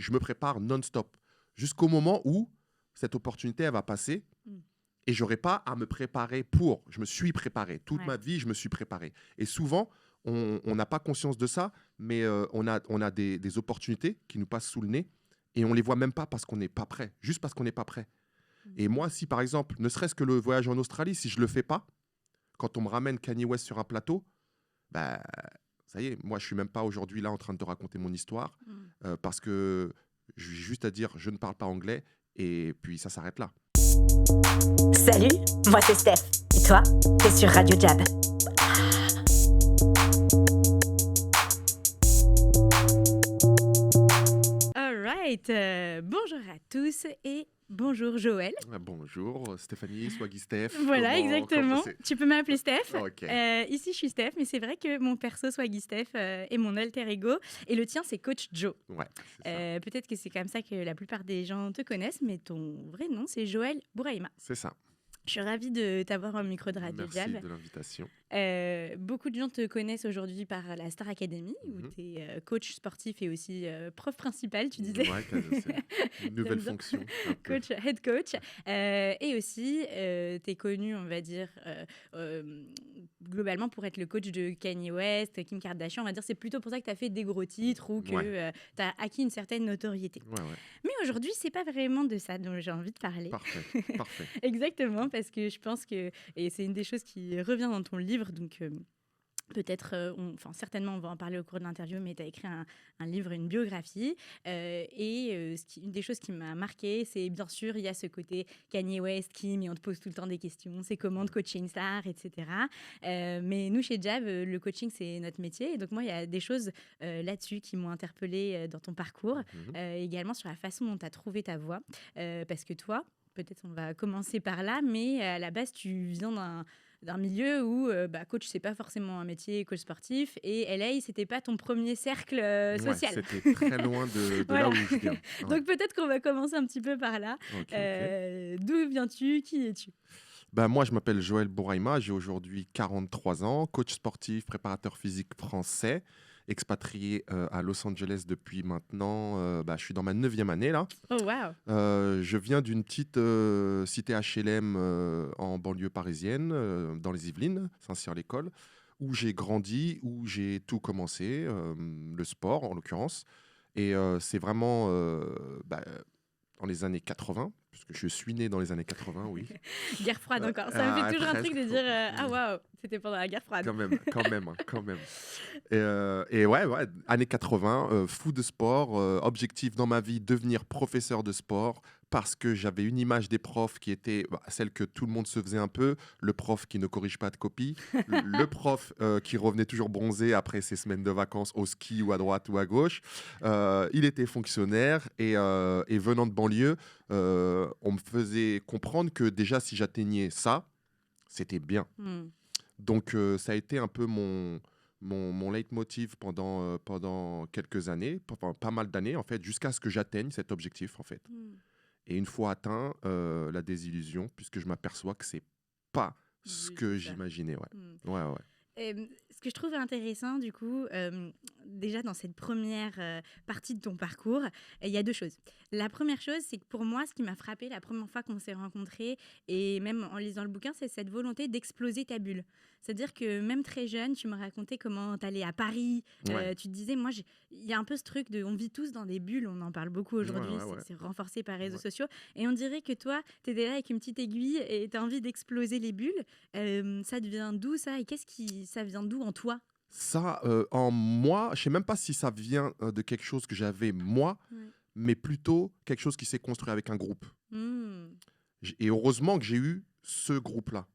je me prépare non-stop jusqu'au moment où cette opportunité, elle va passer. Et je n'aurai pas à me préparer pour. Je me suis préparé. Toute ma vie, je me suis préparé. Et souvent, on n'a pas conscience de ça, mais on a des opportunités qui nous passent sous le nez et on ne les voit même pas parce qu'on n'est pas prêt. Juste parce qu'on n'est pas prêt. Et moi, si par exemple, ne serait-ce que le voyage en Australie, si je ne le fais pas, quand on me ramène Kanye West sur un plateau, bah, ça y est, moi, je ne suis même pas aujourd'hui là en train de te raconter mon histoire parce que j'ai juste à dire, je ne parle pas anglais et puis ça s'arrête là. Salut, moi c'est Steph. Et toi, t'es sur Radio Jab. All right. Bonjour à tous et bonjour Joël. Bonjour Stéphanie, Swaggy Steph. Voilà, exactement. Tu peux m'appeler Steph. Okay. Ici, je suis Steph, mais c'est vrai que mon perso Swaggy Steph est mon alter ego et le tien, c'est Coach Joe. Ouais, peut-être que c'est comme ça que la plupart des gens te connaissent, mais ton vrai nom, c'est Joël Bouraïma. C'est ça. Je suis ravie de t'avoir au micro de Radio Jab. Merci de l'invitation. Beaucoup de gens te connaissent aujourd'hui par la Star Academy, où tu es coach sportif et aussi prof principal, tu disais. Ouais, c'est une nouvelle fonction. Coach, head coach. Et aussi, tu es connu, on va dire, globalement pour être le coach de Kanye West, Kim Kardashian. On va dire c'est plutôt pour ça que tu as fait des gros titres ou que tu as acquis une certaine notoriété. Ouais. Mais aujourd'hui, c'est pas vraiment de ça dont j'ai envie de parler. Parfait. Exactement, parce que je pense que, et c'est une des choses qui revient dans ton livre, donc peut-être, certainement on va en parler au cours de l'interview, mais tu as écrit un livre, une biographie, une des choses qui m'a marquée, c'est bien sûr, il y a ce côté Kanye West, Kim, et on te pose tout le temps des questions, c'est comment de coacher une star, etc. Mais nous, chez Jab, le coaching, c'est notre métier, et donc moi, il y a des choses là-dessus qui m'ont interpellée dans ton parcours, également sur la façon dont tu as trouvé ta voie, parce que toi, peut-être on va commencer par là, mais à la base, tu viens d'un milieu où coach, c'est pas forcément un métier, coach sportif, et LA, c'était pas ton premier cercle social. C'était très loin de là où je viens. Ouais. Donc peut-être qu'on va commencer un petit peu par là. Okay. D'où viens-tu? Qui es-tu? Moi, je m'appelle Joël Bouraïma, j'ai aujourd'hui 43 ans, coach sportif, préparateur physique français, expatrié à Los Angeles depuis maintenant, je suis dans ma 9e année là. Oh wow. Je viens d'une petite cité HLM en banlieue parisienne, dans les Yvelines, Saint-Cyr-l'École, où j'ai grandi, où j'ai tout commencé, le sport en l'occurrence. Et c'est vraiment dans les années 80, puisque je suis né dans les années 80, oui. Guerre froide encore. Ça me fait toujours un truc de dire ah waouh, c'était pendant la guerre froide. Quand même. Et ouais, années 80, fou de sport, objectif dans ma vie, devenir professeur de sport, parce que j'avais une image des profs qui était celle que tout le monde se faisait un peu, le prof qui ne corrige pas de copie, le prof qui revenait toujours bronzé après ses semaines de vacances au ski ou à droite ou à gauche. Il était fonctionnaire et venant de banlieue, on me faisait comprendre que déjà si j'atteignais ça, c'était bien. Donc ça a été un peu mon leitmotiv pendant quelques années, pas mal d'années en fait, jusqu'à ce que j'atteigne cet objectif en fait. Et une fois atteint, la désillusion, puisque je m'aperçois que c'est pas ce que j'imaginais. Ouais. Ce que je trouve intéressant, du coup, déjà dans cette première partie de ton parcours, il y a deux choses. La première chose, c'est que pour moi, ce qui m'a frappée la première fois qu'on s'est rencontrés, et même en lisant le bouquin, c'est cette volonté d'exploser ta bulle. C'est-à-dire que même très jeune, tu me racontais comment tu allais à Paris. Tu te disais, moi, il y a un peu ce truc de, on vit tous dans des bulles, on en parle beaucoup aujourd'hui, c'est renforcé par les réseaux sociaux. Et on dirait que toi, tu étais là avec une petite aiguille et tu as envie d'exploser les bulles. Ça vient d'où ça? Et ça vient d'où en toi? Ça, en moi, je ne sais même pas si ça vient de quelque chose que j'avais moi, mais plutôt quelque chose qui s'est construit avec un groupe. Et heureusement que j'ai eu ce groupe-là.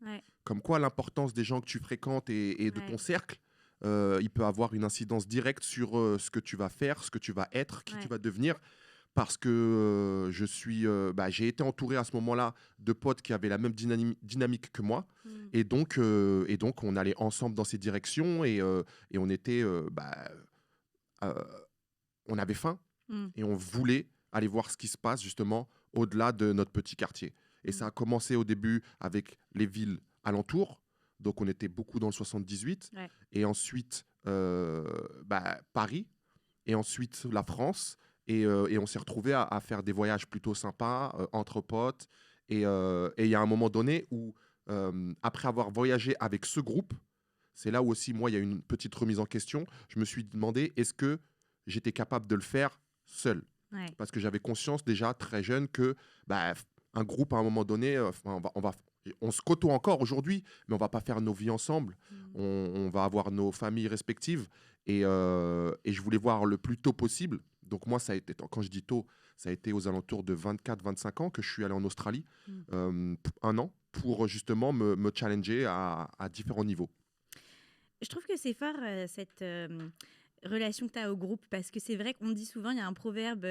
Comme quoi, l'importance des gens que tu fréquentes et de ton cercle, il peut avoir une incidence directe sur ce que tu vas faire, ce que tu vas être, qui tu vas devenir. Parce que j'ai été entouré à ce moment-là de potes qui avaient la même dynamique que moi. Et donc, on allait ensemble dans ces directions et on était... on avait faim et on voulait aller voir ce qui se passe justement au-delà de notre petit quartier. Et ça a commencé au début avec les villes alentours. Donc, on était beaucoup dans le 78. Et ensuite, Paris. Et ensuite, la France. Et on s'est retrouvés à faire des voyages plutôt sympas, entre potes. Et il y a un moment donné où, après avoir voyagé avec ce groupe, c'est là où aussi, moi, il y a eu une petite remise en question. Je me suis demandé, est-ce que j'étais capable de le faire seul? Ouais. Parce que j'avais conscience déjà très jeune que bah, un groupe, à un moment donné, on se côtoie encore aujourd'hui, mais on va pas faire nos vies ensemble. On va avoir nos familles respectives. Et je voulais voir le plus tôt possible. Donc moi, ça a été, quand je dis tôt, ça a été aux alentours de 24-25 ans que je suis allé en Australie, un an, pour justement me challenger à différents niveaux. Je trouve que c'est fort cette relation que tu as au groupe, parce que c'est vrai qu'on dit souvent, il y a un proverbe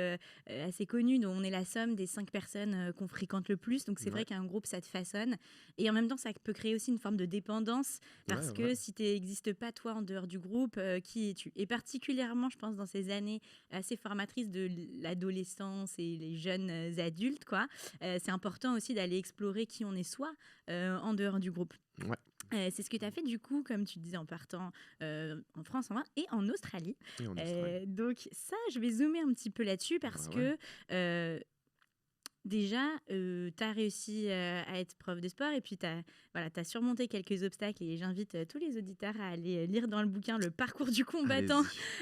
assez connu dont on est la somme des 5 personnes qu'on fréquente le plus. Donc c'est vrai qu'un groupe, ça te façonne. Et en même temps, ça peut créer aussi une forme de dépendance, parce que si tu n'existes pas toi en dehors du groupe, qui es-tu? Et particulièrement, je pense, dans ces années assez formatrices de l'adolescence et les jeunes adultes, quoi, c'est important aussi d'aller explorer qui on est soi en dehors du groupe. Ouais. C'est ce que tu as fait du coup, comme tu disais, en partant en France et en Australie. Et en Australie. Donc ça, je vais zoomer un petit peu là-dessus parce que déjà, tu as réussi à être prof de sport et puis tu as surmonté quelques obstacles et j'invite tous les auditeurs à aller lire dans le bouquin le parcours du combattant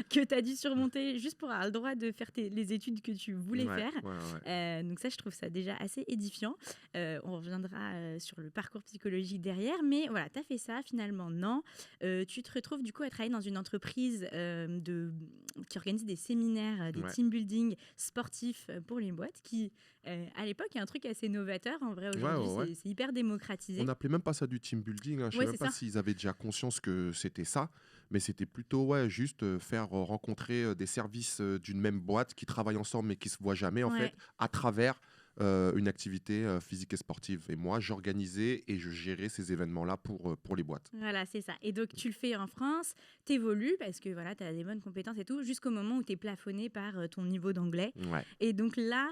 que tu as dû surmonter juste pour avoir le droit de faire les études que tu voulais faire. Donc ça, je trouve ça déjà assez édifiant. On reviendra sur le parcours psychologique derrière, mais voilà, tu as fait ça, finalement, non. Tu te retrouves du coup à travailler dans une entreprise qui organise des séminaires, des team building sportifs pour les boîtes qui... à l'époque, il y a un truc assez novateur. En vrai, aujourd'hui, c'est hyper démocratisé. On n'appelait même pas ça du team building. Hein. Je ne sais même pas s'ils avaient déjà conscience que c'était ça. Mais c'était plutôt juste faire rencontrer des services d'une même boîte qui travaillent ensemble mais qui ne se voient jamais, en fait, à travers une activité physique et sportive. Et moi, j'organisais et je gérais ces événements-là pour les boîtes. Voilà, c'est ça. Et donc, tu le fais en France, tu évolues parce que voilà, tu as des bonnes compétences et tout, jusqu'au moment où tu es plafonné par ton niveau d'anglais. Et donc là,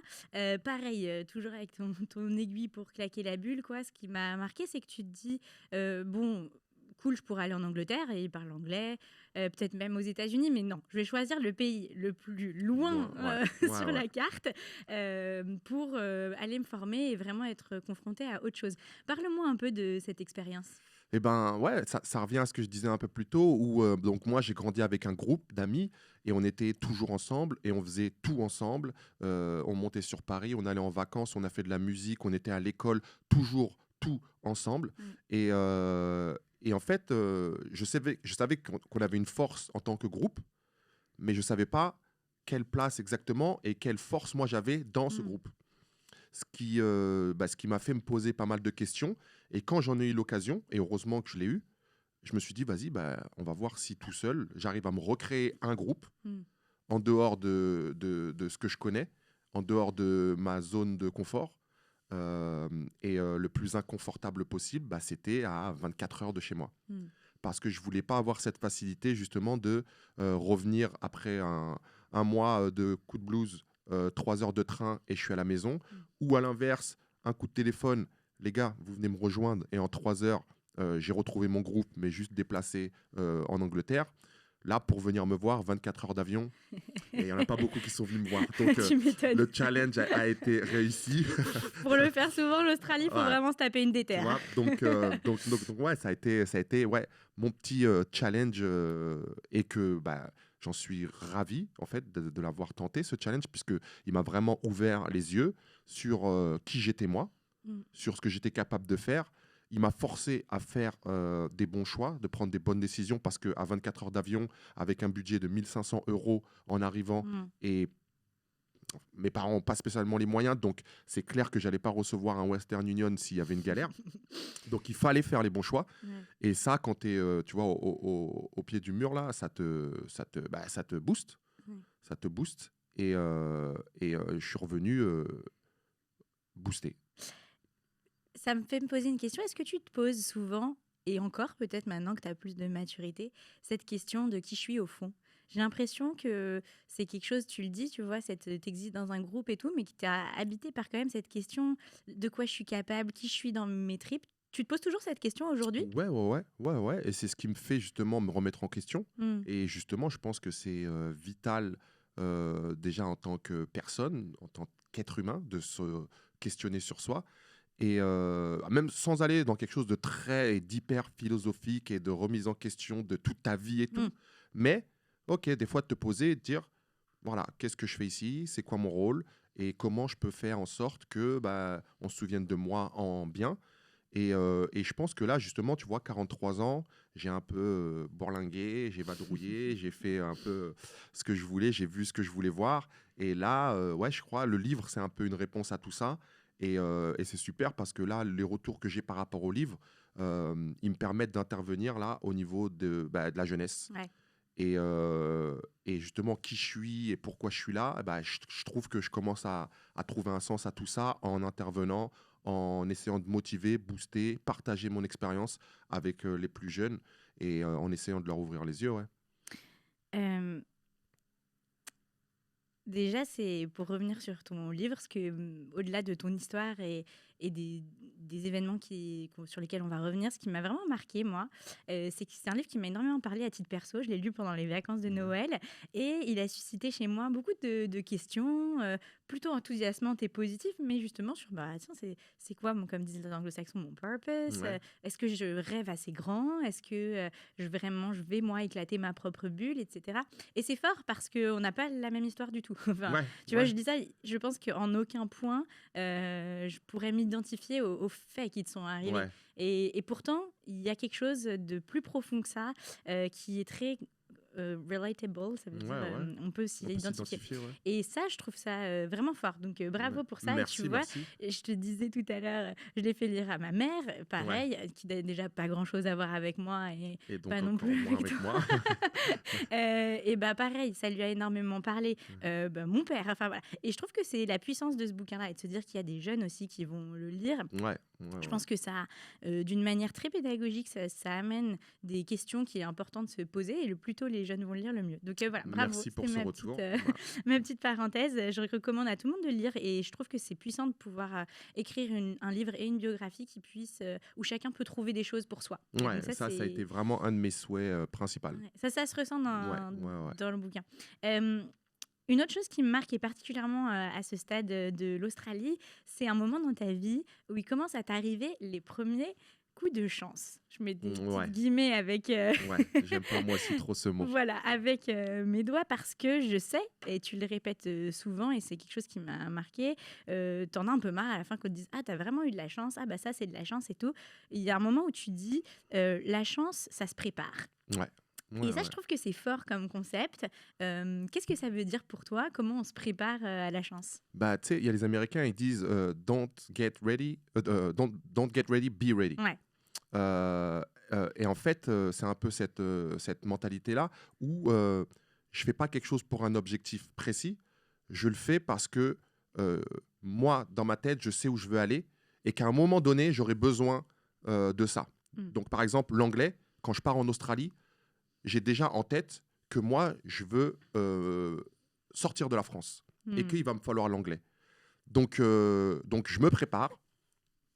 pareil, toujours avec ton aiguille pour claquer la bulle, quoi, ce qui m'a marqué, c'est que tu te dis, bon... cool, je pourrais aller en Angleterre et ils parlent anglais, peut-être même aux États-Unis, mais non, je vais choisir le pays le plus loin sur la carte pour aller me former et vraiment être confrontée à autre chose. Parle-moi un peu de cette expérience. Eh ben ça revient à ce que je disais un peu plus tôt, où donc moi j'ai grandi avec un groupe d'amis et on était toujours ensemble et on faisait tout ensemble. On montait sur Paris, on allait en vacances, on a fait de la musique, on était à l'école, toujours tout ensemble. Et en fait, je savais qu'on avait une force en tant que groupe, mais je ne savais pas quelle place exactement et quelle force moi j'avais dans ce groupe. Ce qui m'a fait me poser pas mal de questions. Et quand j'en ai eu l'occasion, et heureusement que je l'ai eu, je me suis dit, vas-y, on va voir si tout seul, j'arrive à me recréer un groupe en dehors de ce que je connais, en dehors de ma zone de confort. Le plus inconfortable possible, c'était à 24 heures de chez moi. Parce que je ne voulais pas avoir cette facilité justement de revenir après un mois de coup de blues, 3 heures de train et je suis à la maison. Ou à l'inverse, un coup de téléphone, les gars, vous venez me rejoindre et en 3 heures, j'ai retrouvé mon groupe, mais juste déplacé en Angleterre. Là, pour venir me voir, 24 heures d'avion, et il n'y en a pas beaucoup qui sont venus me voir. Donc, le challenge a été réussi. Pour le faire souvent, l'Australie, il faut vraiment se taper une déterre. Donc, ça a été mon petit challenge et que j'en suis ravi, en fait, de l'avoir tenté, ce challenge, puisqu'il m'a vraiment ouvert les yeux sur qui j'étais moi, sur ce que j'étais capable de faire. Il m'a forcé à faire des bons choix, de prendre des bonnes décisions parce qu'à 24 heures d'avion, avec un budget de 1 500 € en arrivant, et mes parents n'ont pas spécialement les moyens, donc c'est clair que je n'allais pas recevoir un Western Union s'il y avait une galère. Donc il fallait faire les bons choix. Et ça, quand tu es tu vois, au pied du mur, là, ça te booste. Ça te booste. Et je suis revenu boosté. Ça me fait me poser une question. Est-ce que tu te poses souvent, et encore peut-être maintenant que tu as plus de maturité, cette question de qui je suis au fond? J'ai l'impression que c'est quelque chose, tu le dis, tu vois, t'existes dans un groupe et tout, mais qui t'a habité par quand même cette question de quoi je suis capable, qui je suis dans mes tripes. Tu te poses toujours cette question aujourd'hui? Ouais. Et c'est ce qui me fait justement me remettre en question. Et justement, je pense que c'est vital déjà en tant que personne, en tant qu'être humain, de se questionner sur soi. Et même sans aller dans quelque chose de très d'hyper philosophique et de remise en question de toute ta vie et tout. Mais, ok, des fois de te poser et de dire, voilà, qu'est-ce que je fais ici? C'est quoi mon rôle? Et comment je peux faire en sorte que on se souvienne de moi en bien? Et je pense que là, justement, tu vois, 43 ans, j'ai un peu bourlingué, j'ai vadrouillé, j'ai fait un peu ce que je voulais, j'ai vu ce que je voulais voir. Et là, ouais, je crois, le livre, c'est un peu une réponse à tout ça. Et c'est super parce que là, les retours que j'ai par rapport au livre, ils me permettent d'intervenir là au niveau de la jeunesse. Ouais. Et justement, qui je suis et pourquoi je suis là, je trouve que je commence à trouver un sens à tout ça en intervenant, en essayant de motiver, booster, partager mon expérience avec les plus jeunes et en essayant de leur ouvrir les yeux. Ouais. Euh, Déjà, c'est pour revenir sur ton livre, parce que au-delà de ton histoire et des événements sur lesquels on va revenir, ce qui m'a vraiment marqué, moi, c'est que c'est un livre qui m'a énormément parlé à titre perso. Je l'ai lu pendant les vacances de Noël et il a suscité chez moi beaucoup de questions, plutôt enthousiasmantes et positives, mais justement sur, tiens, c'est quoi, comme disent les anglo-saxons, mon purpose? Ouais. Est-ce que je rêve assez grand? Est-ce que je vais, moi, éclater ma propre bulle, etc. Et c'est fort parce qu'on n'a pas la même histoire du tout. Enfin, Ouais, tu vois, je dis ça, je pense qu'en aucun point, je pourrais m'identifier aux faits qui te sont arrivés. ouais. Et pourtant, il y a quelque chose de plus profond que ça, qui est très relatable, ça veut dire Ouais. on peut s'y On peut identifier. s'identifier, ouais. Et ça, je trouve ça vraiment fort. Donc bravo Ouais. pour ça. Merci, Et tu vois, merci. je te disais tout à l'heure, je l'ai fait lire à ma mère, pareil, qui n'a déjà pas grand-chose à voir avec moi et Et donc pas non encore plus moins avec avec toi. moi. Et pareil, ça lui a énormément parlé. Mon père, enfin voilà. Et je trouve que c'est la puissance de ce bouquin-là et de se dire qu'il y a des jeunes aussi qui vont le lire. Ouais. Je pense que ça, d'une manière très pédagogique, ça amène des questions qu'il est important de se poser et le plus tôt les jeunes vont le lire, le mieux. Donc voilà, bravo. Merci pour C'était ce retour. ma petite parenthèse. Je recommande à tout le monde de le lire et je trouve que c'est puissant de pouvoir écrire un livre et une biographie où chacun peut trouver des choses pour soi. Et Ouais, donc ça a été vraiment un de mes souhaits principaux. Ouais, ça se ressent Ouais. dans le bouquin. Une autre chose qui me marque, et particulièrement à ce stade de l'Australie, c'est un moment dans ta vie où il commence à t'arriver les premiers coups de chance. Je mets des Ouais. petites guillemets avec, Ouais, j'aime pas moi aussi trop ce mot. voilà, avec mes doigts parce que je sais, et tu le répètes souvent, et c'est quelque chose qui m'a marqué, t'en as un peu marre à la fin qu'on te dise « Ah, t'as vraiment eu de la chance, ah bah ça c'est de la chance et tout ». Il y a un moment où tu dis la chance, ça se prépare ». Ouais. Et ça, je trouve que c'est fort comme concept. Qu'est-ce que ça veut dire pour toi? Comment on se prépare à la chance? Tu sais, il y a les Américains, ils disent don't get ready, don't get ready, be ready. Ouais. Et en fait, c'est un peu cette mentalité-là où je fais pas quelque chose pour un objectif précis, je le fais parce que moi, dans ma tête, je sais où je veux aller et qu'à un moment donné, j'aurai besoin de ça. Donc, par exemple, l'anglais, quand je pars en Australie, j'ai déjà en tête que moi, je veux sortir de la France et qu'il va me falloir l'anglais. Donc, je me prépare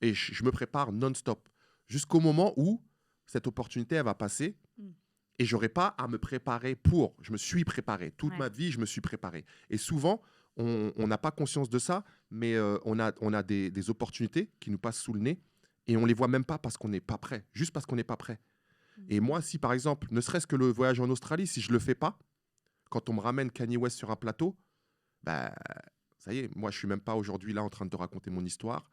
et je me prépare non-stop jusqu'au moment où cette opportunité, elle va passer et je n'aurai pas à me préparer pour. Je me suis préparé. Toute ma vie, je me suis préparé. Et souvent, on n'a pas conscience de ça, mais on a des opportunités qui nous passent sous le nez et on ne les voit même pas parce qu'on n'est pas prêt, juste parce qu'on n'est pas prêt. Et moi, si par exemple, ne serait-ce que le voyage en Australie, si je ne le fais pas, quand on me ramène Kanye West sur un plateau, ça y est, moi, je ne suis même pas aujourd'hui là en train de te raconter mon histoire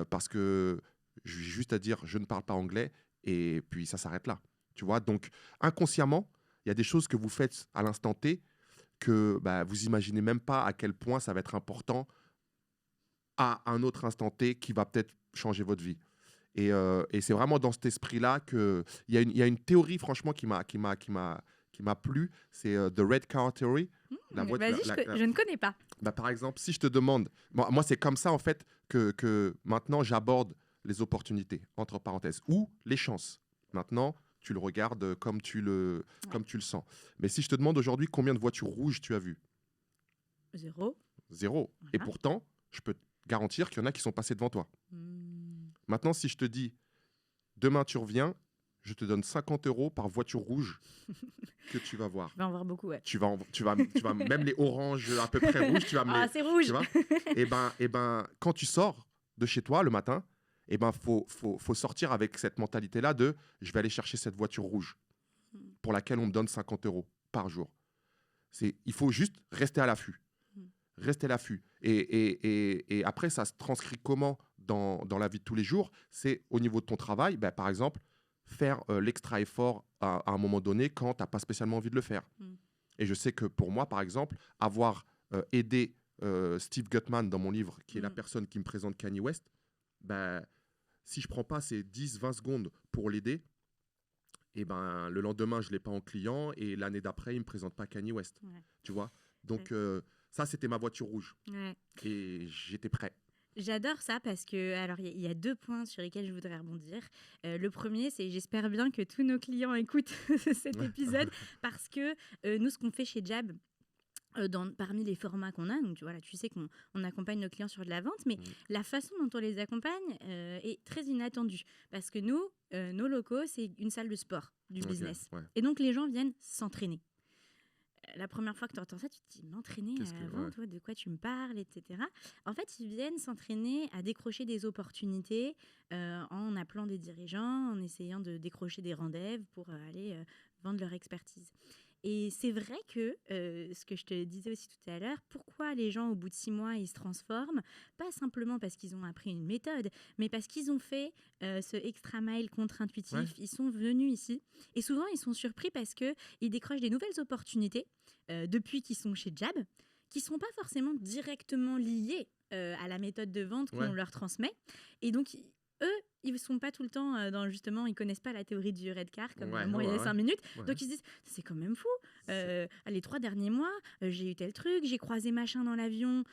parce que j'ai juste à dire, je ne parle pas anglais et puis ça s'arrête là. Tu vois, donc inconsciemment, il y a des choses que vous faites à l'instant T que vous imaginez même pas à quel point ça va être important à un autre instant T qui va peut-être changer votre vie. Et c'est vraiment dans cet esprit-là qu'il y a une théorie, franchement, qui m'a plu. C'est The Red Car Theory. Vas-y, je ne connais pas. Par exemple, si je te demande... Moi, c'est comme ça, en fait, que maintenant, j'aborde les opportunités, entre parenthèses, ou les chances. Maintenant, tu le regardes comme tu le sens. Mais si je te demande aujourd'hui combien de voitures rouges tu as vues? 0. Voilà. Et pourtant, je peux te garantir qu'il y en a qui sont passés devant toi. Maintenant, si je te dis, demain tu reviens, je te donne 50 € par voiture rouge que tu vas voir. Je vais en voir beaucoup, ouais. Tu vas même les oranges à peu près rouges, tu vas me les... Ah, c'est rouge. Tu vois et ben, quand tu sors de chez toi le matin, et ben, faut sortir avec cette mentalité-là de je vais aller chercher cette voiture rouge pour laquelle on me donne 50 € par jour. Il faut juste rester à l'affût. Rester à l'affût. Et après, ça se transcrit comment dans la vie de tous les jours? C'est au niveau de ton travail, ben, par exemple, faire l'extra effort à un moment donné quand tu n'as pas spécialement envie de le faire. Et je sais que pour moi, par exemple, avoir aidé Steve Gutman dans mon livre, qui est la personne qui me présente Kanye West, ben, si je ne prends pas ces 10-20 secondes pour l'aider, et ben, le lendemain, je ne l'ai pas en client et l'année d'après, il ne me présente pas Kanye West. Ouais. Tu vois? Donc, ça, c'était ma voiture rouge. Ouais. Et j'étais prêt. J'adore ça parce que, alors, il y a 2 points sur lesquels je voudrais rebondir. Le premier, c'est j'espère bien que tous nos clients écoutent cet épisode parce que nous, ce qu'on fait chez Jab, parmi les formats qu'on a, donc voilà, tu sais qu'on accompagne nos clients sur de la vente, mais la façon dont on les accompagne est très inattendue parce que nous, nos locaux, c'est une salle de sport du business. Ouais. Et donc, les gens viennent s'entraîner. La première fois que tu entends ça, tu te dis m'entraîner avant, toi, de quoi tu me parles, etc. En fait, ils viennent s'entraîner à décrocher des opportunités en appelant des dirigeants, en essayant de décrocher des rendez-vous pour aller vendre leur expertise. Et c'est vrai que, ce que je te disais aussi tout à l'heure, pourquoi les gens, au bout de 6 mois, ils se transforment? Pas simplement parce qu'ils ont appris une méthode, mais parce qu'ils ont fait ce extra mile contre-intuitif. Ouais. Ils sont venus ici. Et souvent, ils sont surpris parce qu'ils décrochent des nouvelles opportunités depuis qu'ils sont chez Jab, qui ne sont pas forcément directement liées à la méthode de vente qu'on leur transmet. Et donc, eux, ils ne sont pas tout le temps justement, ils ne connaissent pas la théorie du red car comme moi il y a 5 minutes. Ouais. Donc ils se disent, c'est quand même fou. Les 3 derniers mois, j'ai eu tel truc, j'ai croisé machin dans l'avion,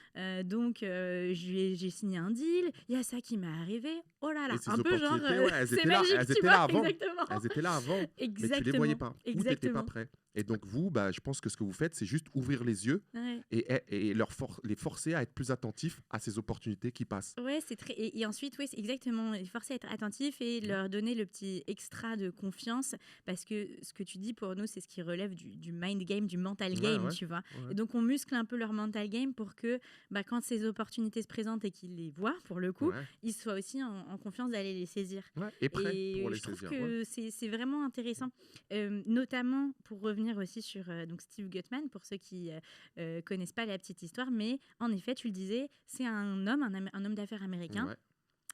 donc j'ai signé un deal, il y a ça qui m'est arrivé. Oh là là, un peu genre, c'est magique, elles étaient là avant. Elles étaient là avant, mais tu ne les voyais pas. Ou tu n'étais pas prêt. Et donc vous, je pense que ce que vous faites, c'est juste ouvrir les yeux et les forcer à être plus attentifs à ces opportunités qui passent. Ouais, c'est très... et ensuite, c'est exactement, les forcer à être attentifs et leur donner le petit extra de confiance, parce que ce que tu dis pour nous, c'est ce qui relève du mind game, du mental game, tu vois. Ouais. Et donc on muscle un peu leur mental game pour que quand ces opportunités se présentent et qu'ils les voient, pour le coup, ils soient aussi en confiance d'aller les saisir. Ouais, et prêts pour les saisir. Je trouve que c'est vraiment intéressant, notamment pour revenir aussi sur donc Steve Gutman, pour ceux qui connaissent pas la petite histoire, mais en effet, tu le disais, c'est un homme d'affaires américain. Ouais.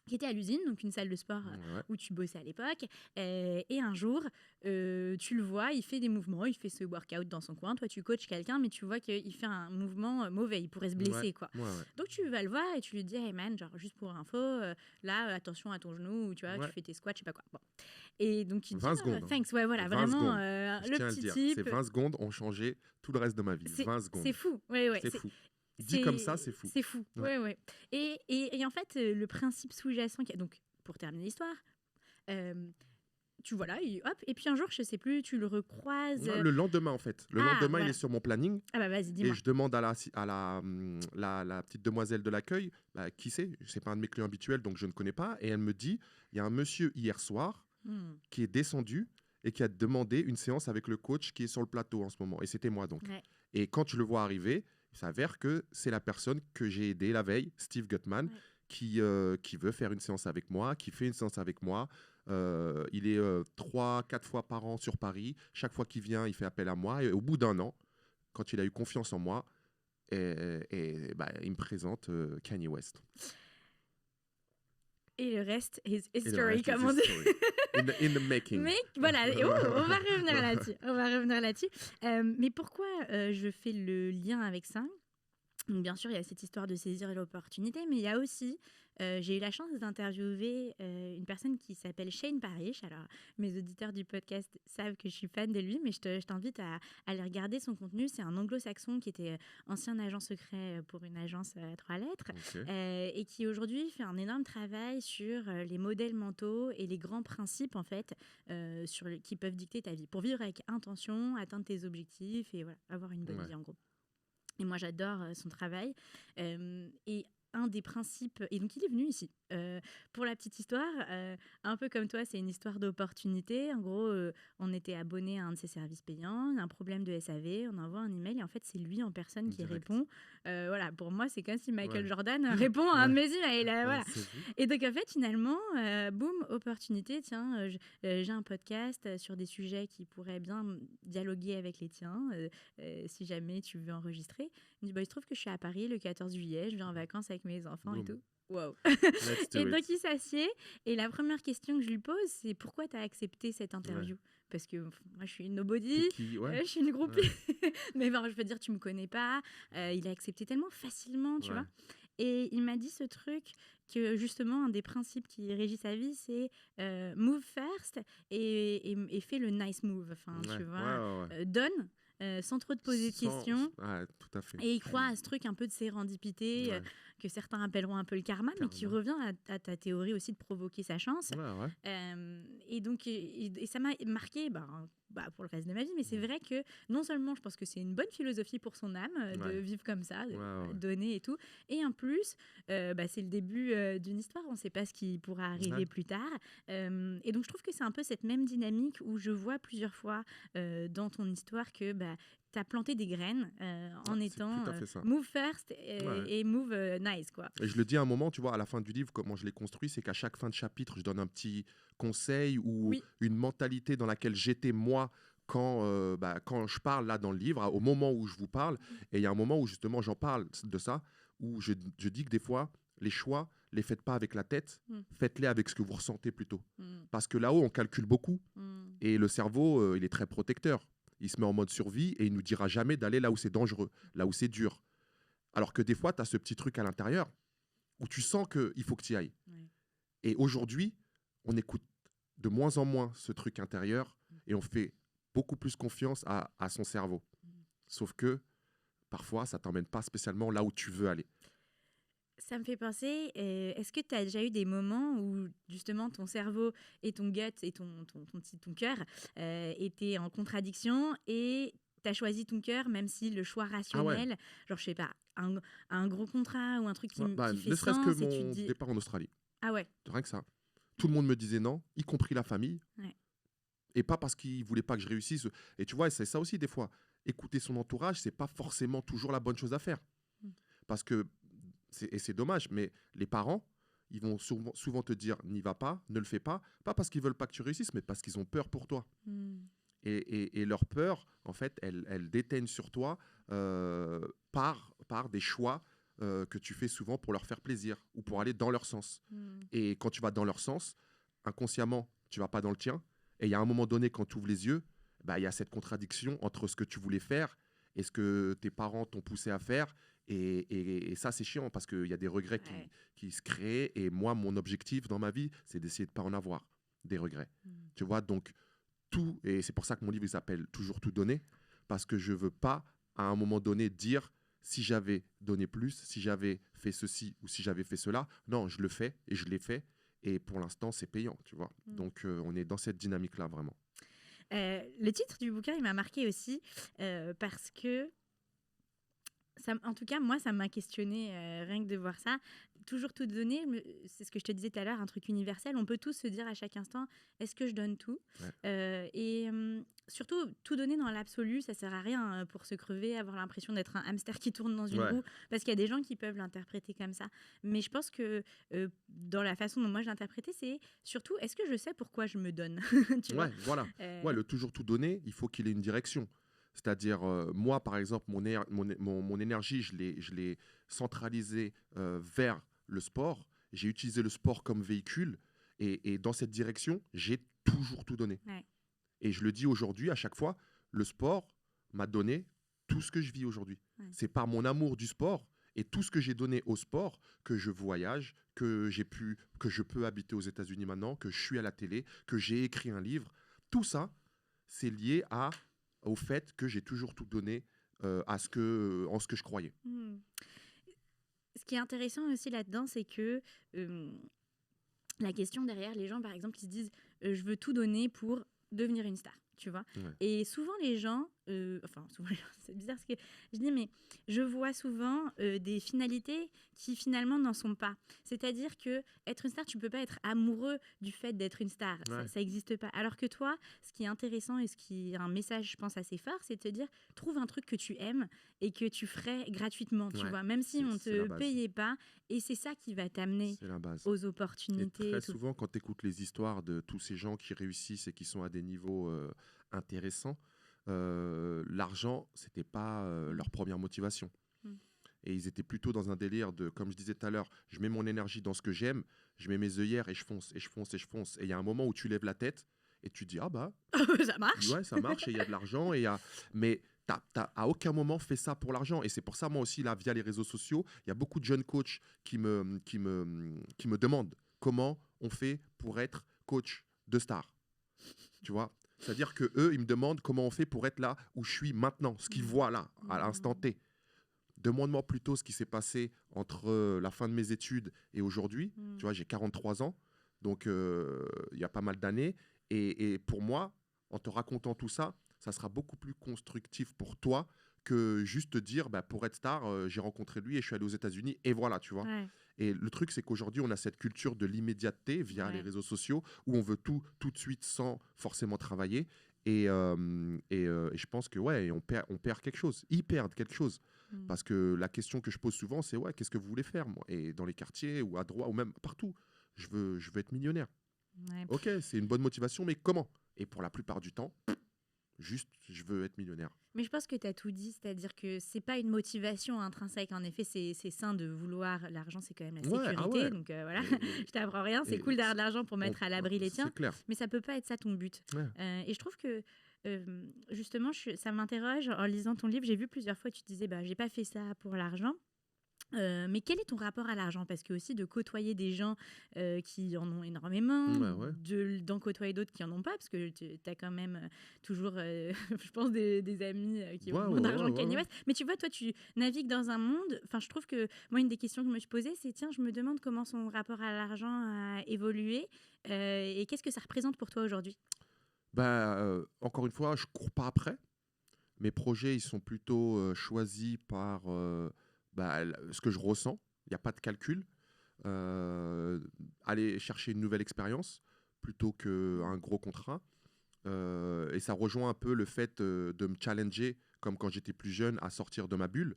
Qui était à l'usine, donc une salle de sport où tu bossais à l'époque. Et un jour, tu le vois, il fait des mouvements, il fait ce workout dans son coin. Toi, tu coaches quelqu'un, mais tu vois qu'il fait un mouvement mauvais, il pourrait se blesser, quoi. Ouais. Donc, tu vas le voir et tu lui dis, hey man, genre, juste pour info, là, attention à ton genou, ou tu vois, tu fais tes squats, je sais pas quoi. Bon. Et donc, il dit, 20 secondes. Thanks, ouais, voilà, vraiment, le petit type. Ces 20 secondes ont changé tout le reste de ma vie. 20 secondes. C'est fou, ouais. C'est fou. Dit comme ça, c'est fou. C'est fou, ouais. Et en fait, le principe sous-jacent, donc pour terminer l'histoire, tu vois là, et puis un jour, je sais plus, tu le recroises. Le lendemain, en fait. Le lendemain, voilà. Il est sur mon planning. Ah bah vas-y, dis-moi. Et je demande à la petite demoiselle de l'accueil, qui c'est? C'est pas un de mes clients habituels, donc je ne connais pas. Et elle me dit, il y a un monsieur hier soir qui est descendu et qui a demandé une séance avec le coach qui est sur le plateau en ce moment. Et c'était moi, donc. Ouais. Et quand je le vois arriver, il s'avère que c'est la personne que j'ai aidée la veille, Steve Gutman, qui veut faire une séance avec moi, qui fait une séance avec moi. Il est 3-4 fois par an sur Paris. Chaque fois qu'il vient, il fait appel à moi. Et au bout d'1 an, quand il a eu confiance en moi, il me présente Kanye West. Et le reste is history, comme on dit. In the making. Mais voilà, on va revenir là-dessus. Mais pourquoi je fais le lien avec ça? Donc, bien sûr, il y a cette histoire de saisir l'opportunité, mais il y a aussi, j'ai eu la chance d'interviewer une personne qui s'appelle Shane Parrish. Alors, mes auditeurs du podcast savent que je suis fan de lui, mais je t'invite à aller regarder son contenu. C'est un anglo-saxon qui était ancien agent secret pour une agence à 3 lettres, et qui aujourd'hui fait un énorme travail sur les modèles mentaux et les grands principes, en fait, qui peuvent dicter ta vie. Pour vivre avec intention, atteindre tes objectifs et voilà, avoir une bonne vie, en gros. Et moi, j'adore son travail. Et un un des principes, et donc il est venu ici. Pour la petite histoire, un peu comme toi, c'est une histoire d'opportunité. En gros, on était abonné à un de ses services payants, un problème de SAV, on envoie un email et en fait, c'est lui en personne qui Direct. répond. Voilà, pour moi, c'est comme si Michael Ouais. Jordan répond à un de Ouais. mes emails. Voilà. C'est vu. Et donc, en fait, finalement, boum, opportunité. Tiens, j'ai un podcast sur des sujets qui pourraient bien dialoguer avec les tiens, si jamais tu veux enregistrer. Il me dit, bah, il se trouve que je suis à Paris le 14 juillet, je viens en vacances avec mes enfants et Boum. tout. Wow. Let's Et do donc, it. il s'assied. Et la première question que je lui pose, c'est pourquoi tu as accepté cette interview? Parce que moi, je suis une nobody, T'es qui? Ouais. je suis une groupie. Ouais. Mais bon, je veux dire, tu me connais pas. Il a accepté tellement facilement, tu Ouais. vois. Et il m'a dit ce truc que justement, un des principes qui régit sa vie, c'est move first et fais le nice move. Enfin, Ouais. tu Ouais, vois, ouais, ouais. donne sans trop te poser de questions. Ouais, tout à fait. Et il croit à ce truc un peu de sérendipité, Ouais. que certains appelleront un peu le karma, mais qui Karma. revient à ta théorie aussi de provoquer sa chance. Ouais, ouais. Et donc, et ça m'a marqué pour le reste de ma vie. Mais c'est vrai que non seulement je pense que c'est une bonne philosophie pour son âme de Ouais. vivre comme ça, de Ouais, ouais. donner et tout. Et en plus, c'est le début d'une histoire. On ne sait pas ce qui pourra arriver Ouais. plus tard. Et donc, je trouve que c'est un peu cette même dynamique où je vois plusieurs fois dans ton histoire que tu as planté des graines en C'est étant tout à fait ça. move first Ouais. et move nice, quoi. Et je le dis à un moment, tu vois, à la fin du livre, comment je l'ai construit, c'est qu'à chaque fin de chapitre, je donne un petit conseil ou Oui. une mentalité dans laquelle j'étais moi quand je parle là dans le livre, au moment où je vous parle. Et il y a un moment où justement j'en parle de ça, où je dis que des fois, les choix, les faites pas avec la tête, Mm. faites-les avec ce que vous ressentez plutôt. Mm. Parce que là-haut, on calcule beaucoup Mm. et le cerveau, il est très protecteur. Il se met en mode survie et il nous dira jamais d'aller là où c'est dangereux, là où c'est dur. Alors que des fois, tu as ce petit truc à l'intérieur où tu sens qu'il faut que tu y ailles. Ouais. Et aujourd'hui, on écoute de moins en moins ce truc intérieur et on fait beaucoup plus confiance à son cerveau. Sauf que parfois, ça t'emmène pas spécialement là où tu veux aller. Ça me fait penser, est-ce que tu as déjà eu des moments où justement ton cerveau et ton gut et ton cœur étaient en contradiction et tu as choisi ton cœur même si le choix rationnel, genre je sais pas, un gros contrat ou un truc qui fait Ne serait-ce que sens et tu te mon dis départ en Australie. ah ouais, Rien que ça. Tout le monde me disait non, y compris la famille. Ouais. Et pas parce qu'ils ne voulaient pas que je réussisse. Et tu vois, c'est ça aussi des fois. Écouter son entourage, c'est pas forcément toujours la bonne chose à faire. Parce que, et c'est dommage, mais les parents, ils vont souvent te dire n'y va pas, ne le fais pas. Pas parce qu'ils veulent pas que tu réussisses, mais parce qu'ils ont peur pour toi. Et leur peur, en fait, elle déteigne sur toi par des choix que tu fais souvent pour leur faire plaisir ou pour aller dans leur sens. Et quand tu vas dans leur sens, inconsciemment, tu vas pas dans le tien. Et il y a un moment donné, quand tu ouvres les yeux, il y a cette contradiction entre ce que tu voulais faire et ce que tes parents t'ont poussé à faire. Et ça, c'est chiant parce qu'il y a des regrets qui se créent. Et moi, mon objectif dans ma vie, c'est d'essayer de ne pas en avoir des regrets. Tu vois, donc tout, et c'est pour ça que mon livre il s'appelle Toujours tout donner, parce que je ne veux pas, à un moment donné, dire si j'avais donné plus, si j'avais fait ceci ou si j'avais fait cela. Non, je le fais et je l'ai fait. Et pour l'instant, c'est payant, tu vois. Donc, on est dans cette dynamique-là, vraiment. Le titre du bouquin, il m'a marqué aussi parce que, en tout cas, moi, ça m'a questionné rien que de voir ça. Toujours tout donner, c'est ce que je te disais tout à l'heure, un truc universel. On peut tous se dire à chaque instant, est-ce que je donne tout? Et surtout, tout donner dans l'absolu, ça sert à rien pour se crever, avoir l'impression d'être un hamster qui tourne dans une roue, parce qu'il y a des gens qui peuvent l'interpréter comme ça. Mais je pense que dans la façon dont moi je l'interprétais, c'est surtout, est-ce que je sais pourquoi je me donne? Tu vois voilà. Le toujours tout donner, il faut qu'il ait une direction. C'est-à-dire, moi, par exemple, mon énergie, je l'ai centralisée vers le sport. J'ai utilisé le sport comme véhicule. Et dans cette direction, j'ai toujours tout donné. Et je le dis aujourd'hui, à chaque fois, le sport m'a donné tout ce que je vis aujourd'hui. C'est par mon amour du sport et tout ce que j'ai donné au sport que je voyage, que je peux habiter aux États-Unis maintenant, que je suis à la télé, que j'ai écrit un livre. Tout ça, c'est lié au fait que j'ai toujours tout donné en ce que je croyais. Ce qui est intéressant aussi là-dedans, c'est que la question derrière, les gens, par exemple, qui se disent « je veux tout donner pour devenir une star », tu vois. Et souvent, les gens souvent, c'est bizarre ce que je dis, mais je vois souvent des finalités qui finalement n'en sont pas. C'est-à-dire que être une star, tu peux pas être amoureux du fait d'être une star. Ouais. Ça n'existe pas. Alors que toi, ce qui est intéressant et ce qui est un message, je pense, assez fort, c'est de te dire, trouve un truc que tu aimes et que tu ferais gratuitement, tu Ouais, vois, même si c'est on c'est la te base. payait pas. Et c'est ça qui va t'amener C'est la base. aux Et opportunités. très Tout. souvent, quand tu écoutes les histoires de tous ces gens qui réussissent et qui sont à des niveaux intéressants, l'argent, c'était pas leur première motivation. Mm. Et ils étaient plutôt dans un délire de, comme je disais tout à l'heure, je mets mon énergie dans ce que j'aime, je mets mes œillères et je fonce, et je fonce, et je fonce. Et il y a un moment où tu lèves la tête et tu dis, ah bah, Ça marche. ouais, ça marche et il y a de l'argent. Mais t'as à aucun moment fait ça pour l'argent. Et c'est pour ça, moi aussi, là, via les réseaux sociaux, il y a beaucoup de jeunes coachs qui me demandent comment on fait pour être coach de star. Tu vois? C'est-à-dire que eux, ils me demandent comment on fait pour être là où je suis maintenant, ce qu'ils voient là, à l'instant T. Demande-moi plutôt ce qui s'est passé entre la fin de mes études et aujourd'hui. Tu vois, j'ai 43 ans, donc il y a pas mal d'années. Et pour moi, en te racontant tout ça, ça sera beaucoup plus constructif pour toi que juste te dire, bah, pour être star, j'ai rencontré lui et je suis allé aux États-Unis et voilà, tu vois. Ouais. Et le truc, c'est qu'aujourd'hui, on a cette culture de l'immédiateté via Ouais. les réseaux sociaux où on veut tout de suite sans forcément travailler. Et je pense que ouais, on perd quelque chose. Ils perdent quelque chose. Parce que la question que je pose souvent, c'est ouais, qu'est-ce que vous voulez faire, moi? Et dans les quartiers ou à droite ou même partout, je veux être millionnaire. Ouais. Ok, c'est une bonne motivation, mais comment? Et pour la plupart du temps, juste, je veux être millionnaire. Mais je pense que tu as tout dit, c'est-à-dire que c'est pas une motivation intrinsèque. En effet, c'est sain de vouloir l'argent, c'est quand même la sécurité. Ouais. Donc voilà, Et- je t'apprends rien. C'est et cool d'avoir de l'argent pour mettre à l'abri les tiens, C'est clair. mais ça peut pas être ça ton but. Ouais. Et je trouve que justement, ça m'interroge en lisant ton livre. J'ai vu plusieurs fois, tu disais, bah, j'ai pas fait ça pour l'argent. Mais quel est ton rapport à l'argent? Parce que aussi de côtoyer des gens qui en ont énormément, Ouais. d'en côtoyer d'autres qui en ont pas, parce que tu as quand même toujours, je pense, des amis qui ont moins d'argent que Kanye West. Mais tu vois, toi, tu navigues dans un monde. Enfin, je trouve que moi, une des questions que je me suis posée, c'est tiens, je me demande comment son rapport à l'argent a évolué et qu'est-ce que ça représente pour toi aujourd'hui? Bah, encore une fois, je cours pas après. Mes projets, ils sont plutôt choisis par ce que je ressens. Il n'y a pas de calcul. Aller chercher une nouvelle expérience plutôt qu'un gros contrat. Et ça rejoint un peu le fait de me challenger, comme quand j'étais plus jeune, à sortir de ma bulle.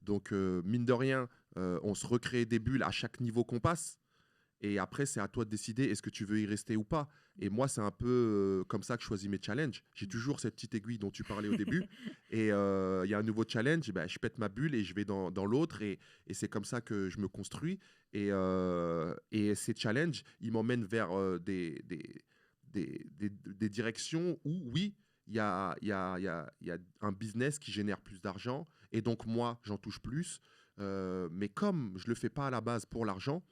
Donc, mine de rien, on se recrée des bulles à chaque niveau qu'on passe. Et après, c'est à toi de décider est-ce que tu veux y rester ou pas. Et moi, c'est un peu comme ça que je choisis mes challenges. J'ai toujours cette petite aiguille dont tu parlais au début. Et il y a un nouveau challenge, bah, je pète ma bulle et je vais dans l'autre. Et c'est comme ça que je me construis. Et ces challenges, ils m'emmènent vers des directions où, oui, il y a un business qui génère plus d'argent. Et donc, moi, j'en touche plus. Mais comme je ne le fais pas à la base pour l'argent,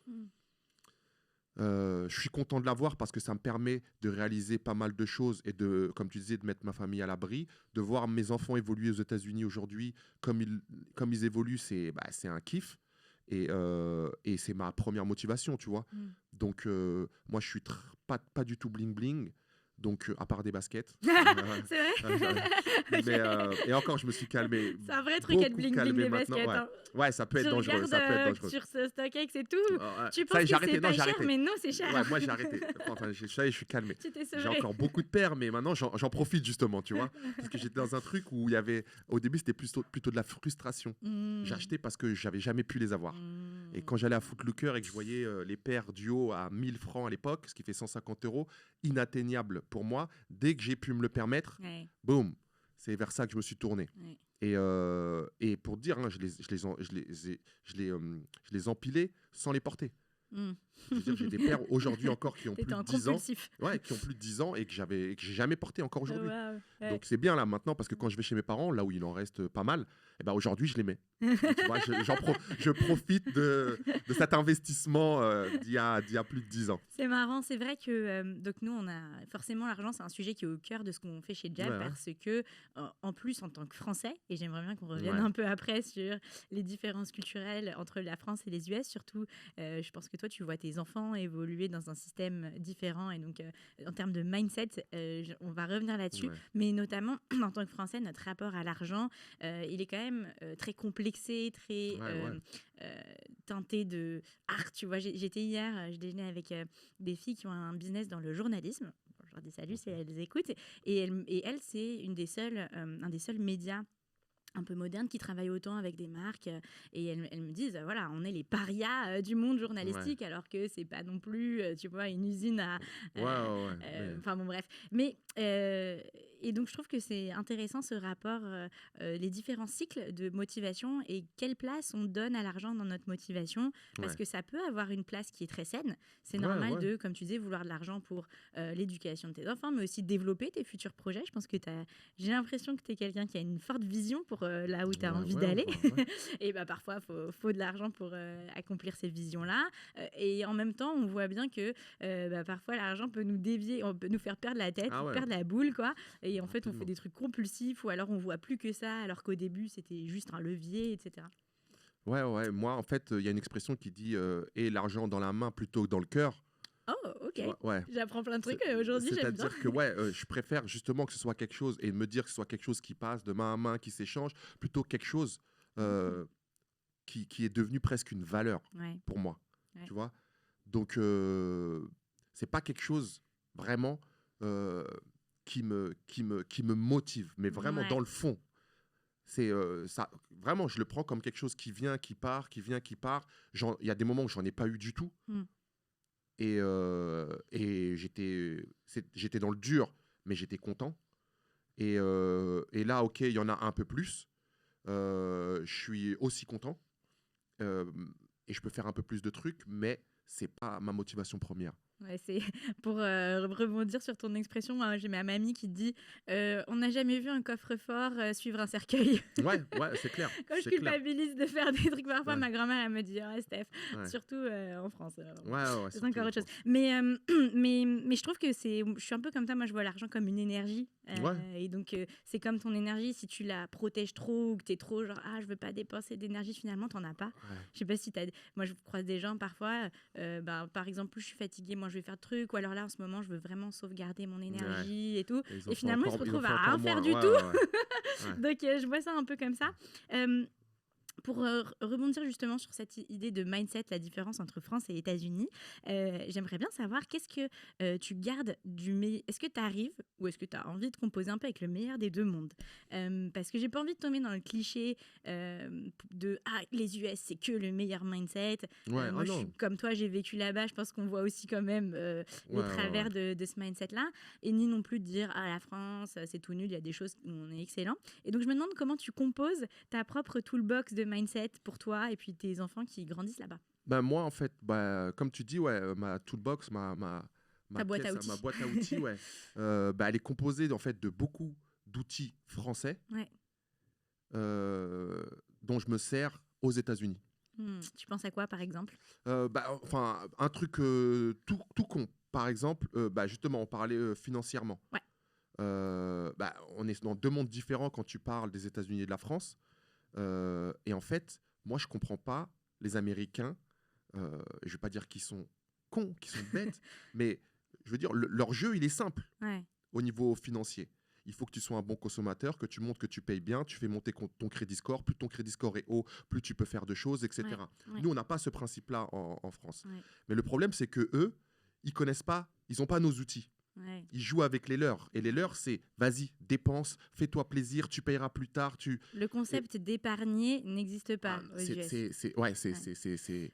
je suis content de l'avoir parce que ça me permet de réaliser pas mal de choses et de, comme tu disais, de mettre ma famille à l'abri, de voir mes enfants évoluer aux États-Unis aujourd'hui comme ils évoluent, c'est un kiff et c'est ma première motivation, tu vois. Donc moi je suis pas du tout bling bling. Donc, à part des baskets. C'est vrai. Et encore, je me suis calmé. C'est un vrai truc être bling bling des baskets. Ouais. Hein. Ouais, ça peut être dangereux. Ça peut être dangereux. Sur ce StockX et tout. Tu Ça, penses que c'est pas cher, mais non, c'est cher. Ouais, moi, j'ai arrêté. Enfin, je suis calmé. J'ai vrai. encore beaucoup de paires, mais maintenant, j'en profite justement, tu vois. Parce que j'étais dans un truc où il y avait... Au début, c'était plutôt de la frustration. J'ai acheté parce que j'avais jamais pu les avoir. Et quand j'allais à Foot Locker et que je voyais les paires duo à 1000 francs à l'époque, ce qui fait 150 €, inatteignable pour moi, dès que j'ai pu me le permettre, boum, c'est vers ça que je me suis tourné. Et pour dire, hein, je les empilais sans les porter. Je veux dire, j'ai des paires aujourd'hui encore qui ont plus de 10 ans. Ouais, qui ont plus de 10 ans et que j'ai jamais porté encore aujourd'hui. Donc c'est bien là maintenant parce que quand je vais chez mes parents, là où il en reste pas mal, et ben aujourd'hui je les mets. Tu vois, je profite de cet investissement d'il y a plus de 10 ans. C'est marrant, c'est vrai que donc nous on a forcément l'argent, c'est un sujet qui est au cœur de ce qu'on fait chez Jab parce que en plus en tant que Français, et j'aimerais bien qu'on revienne un peu après sur les différences culturelles entre la France et les US, surtout je pense que toi, tu vois tes enfants évoluer dans un système différent. Et donc, en termes de mindset, on va revenir là-dessus. Ouais. Mais notamment, en tant que Français, notre rapport à l'argent, il est quand même très complexé, très Ouais. teinté de art. Tu vois, j'étais hier, je déjeunais avec des filles qui ont un business dans le journalisme. Bon, je leur dis salut si elles écoutent. Et elles, c'est un des seuls médias un peu moderne qui travaille autant avec des marques et elles me disent voilà, on est les parias du monde journalistique alors que c'est pas non plus tu vois une usine à enfin bon bref, mais et donc je trouve que c'est intéressant ce rapport les différents cycles de motivation et quelle place on donne à l'argent dans notre motivation parce que ça peut avoir une place qui est très saine, c'est normal de, comme tu disais, vouloir de l'argent pour l'éducation de tes enfants mais aussi développer tes futurs projets. Je pense que j'ai l'impression que tu es quelqu'un qui a une forte vision pour là où tu as envie d'aller. Et bah, parfois, il faut de l'argent pour accomplir ces visions-là. Et en même temps, on voit bien que parfois, l'argent peut nous dévier, peut nous faire perdre la tête, perdre la boule, quoi. Et en fait, on fait des trucs compulsifs ou alors on voit plus que ça, alors qu'au début, c'était juste un levier, etc. Ouais. Moi, en fait, il y a une expression qui dit et l'argent dans la main plutôt que dans le cœur. Oh, ok. J'apprends plein de trucs aujourd'hui, j'aime bien. C'est-à-dire que je préfère justement que ce soit quelque chose et me dire que ce soit quelque chose qui passe de main à main, qui s'échange, plutôt quelque chose qui est devenu presque une valeur pour moi. Tu vois. Donc, c'est pas quelque chose vraiment qui me motive, mais vraiment dans le fond. C'est ça, vraiment, je le prends comme quelque chose qui vient, qui part, qui vient, qui part. Il y a des moments où j'en ai pas eu du tout. Et j'étais dans le dur, mais j'étais content. Et là, ok, il y en a un peu plus. Je suis aussi content. Et je peux faire un peu plus de trucs, mais c'est pas ma motivation première. Ouais, c'est pour rebondir sur ton expression. Moi, j'ai ma mamie qui dit on n'a jamais vu un coffre-fort suivre un cercueil. Ouais, c'est clair. Quand je culpabilise de faire des trucs parfois, ma grand-mère elle me dit Steph, surtout en France. C'est encore autre chose. Mais je trouve que je suis un peu comme ça. Moi, je vois l'argent comme une énergie. Et donc, c'est comme ton énergie. Si tu la protèges trop ou que tu es trop genre je veux pas dépenser d'énergie, finalement, tu n'en as pas. Je sais pas si moi, je croise des gens parfois. Par exemple, plus je suis fatiguée, moi je vais faire de trucs, ou alors là en ce moment je veux vraiment sauvegarder mon énergie et tout, et finalement ils se retrouvent à rien faire du tout. Donc je vois ça un peu comme ça. Pour rebondir justement sur cette idée de mindset, la différence entre France et États-Unis, j'aimerais bien savoir qu'est-ce que tu gardes est-ce que tu arrives ou est-ce que tu as envie de composer un peu avec le meilleur des deux mondes, parce que j'ai pas envie de tomber dans le cliché de les US c'est que le meilleur mindset. Moi je suis comme toi, j'ai vécu là-bas, je pense qu'on voit aussi quand même les travers de ce mindset-là, et ni non plus de dire la France c'est tout nul, il y a des choses où on est excellent. Et donc je me demande comment tu composes ta propre toolbox de mindset pour toi et puis tes enfants qui grandissent là-bas. Moi, en fait, comme tu dis, ma toolbox, ma boîte à outils, elle est composée en fait de beaucoup d'outils français dont je me sers aux États-Unis. Tu penses à quoi, par exemple? Un truc tout con. Par exemple, justement, on parlait financièrement. On est dans deux mondes différents quand tu parles des États-Unis et de la France. Et en fait, moi, je comprends pas les Américains. Je vais pas dire qu'ils sont cons, qu'ils sont bêtes, mais je veux dire, leur jeu, il est simple au niveau financier. Il faut que tu sois un bon consommateur, que tu montres que tu payes bien, tu fais monter ton crédit score. Plus ton crédit score est haut, plus tu peux faire de choses, etc. Nous, on n'a pas ce principe-là en France. Mais le problème, c'est que eux, ils connaissent pas, ils n'ont pas nos outils. Ils jouent avec les leurs. Et les leurs, c'est vas-y, dépense, fais-toi plaisir, tu payeras plus tard. Le concept d'épargner n'existe pas aux US.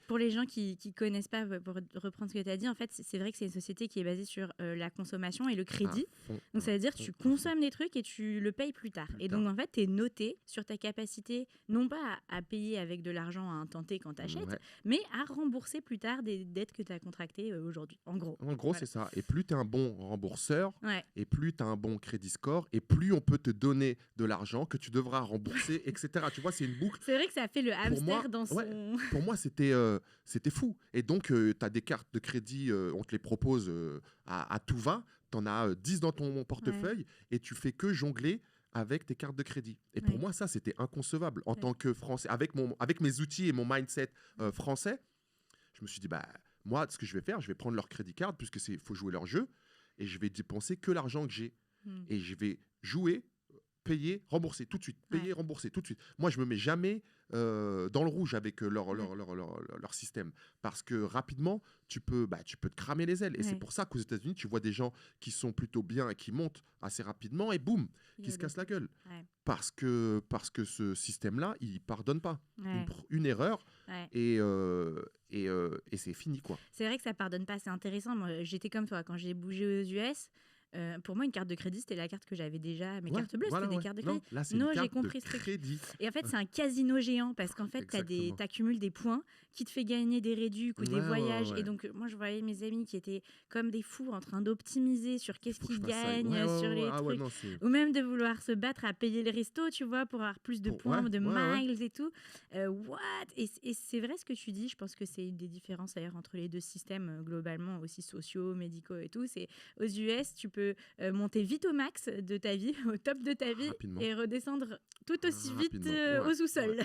Pour les gens qui ne connaissent pas, pour reprendre ce que tu as dit, en fait, c'est vrai que c'est une société qui est basée sur la consommation et le crédit. Donc ça veut dire que tu consommes des trucs et tu le payes plus tard. Et donc en fait, tu es noté sur ta capacité, non pas à payer avec de l'argent à un temps T quand tu achètes, mais à rembourser plus tard des dettes que tu as contractées aujourd'hui. En gros, c'est ça. Et plus tu es un bon rembourseur, et plus tu as un bon crédit score, et plus on peut te donner de l'argent que tu devras rembourser, etc. Tu vois, c'est une boucle. C'est vrai que ça fait le hamster dans son... Pour moi, c'était fou. Et donc, tu as des cartes de crédit, on te les propose à tout va. Tu en as 10 dans ton portefeuille et tu fais que jongler avec tes cartes de crédit. Et pour moi, ça, c'était inconcevable. En tant que Français, avec mes outils et mon mindset français, je me suis dit, Moi, ce que je vais faire, je vais prendre leur crédit card, puisque faut jouer leur jeu, et je vais dépenser que l'argent que j'ai. Et je vais jouer, payer, rembourser tout de suite. Payer, rembourser tout de suite. Moi, je me mets jamais dans le rouge avec leur système. Parce que rapidement, tu peux te cramer les ailes. Et c'est pour ça qu'aux États-Unis, tu vois des gens qui sont plutôt bien et qui montent assez rapidement et boum, qui se cassent la gueule. Parce que ce système-là, il ne pardonne pas. Une erreur et c'est fini, quoi. C'est vrai que ça ne pardonne pas. C'est intéressant. Moi, j'étais comme toi. Quand j'ai bougé aux US, pour moi, une carte de crédit, c'était la carte que j'avais déjà. Mes cartes bleues, c'était des cartes de crédit. Non, là, c'est une carte de crédit. Et en fait, c'est un casino géant parce qu'en fait, tu accumules des points qui te fait gagner des réducs ou des voyages. Et donc, moi, je voyais mes amis qui étaient comme des fous en train d'optimiser sur qu'est-ce qu'ils gagnent, sur les trucs. Ou même de vouloir se battre à payer les restos, tu vois, pour avoir plus de points, de miles et tout. Et c'est vrai ce que tu dis. Je pense que c'est une des différences d'ailleurs entre les deux systèmes globalement, aussi sociaux, médicaux et tout. C'est aux US, tu peux monter vite au max de ta vie, au top de ta vie, et redescendre tout aussi vite au sous-sol.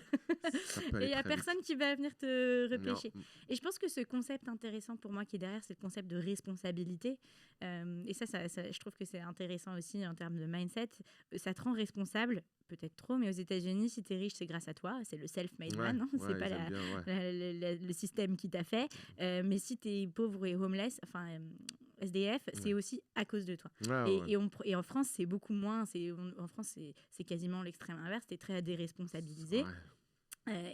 Et il n'y a personne qui va venir te repêcher. Et je pense que ce concept intéressant pour moi qui est derrière, c'est le concept de responsabilité. Et ça, je trouve que c'est intéressant aussi en termes de mindset. Ça te rend responsable, peut-être trop, mais aux États-Unis, si tu es riche, c'est grâce à toi. C'est le self-made man, c'est pas le système qui t'a fait. Mais si tu es pauvre et homeless, enfin SDF, c'est aussi à cause de toi. Et en France, c'est beaucoup moins. En France, c'est quasiment l'extrême inverse. Tu es très déresponsabilisé.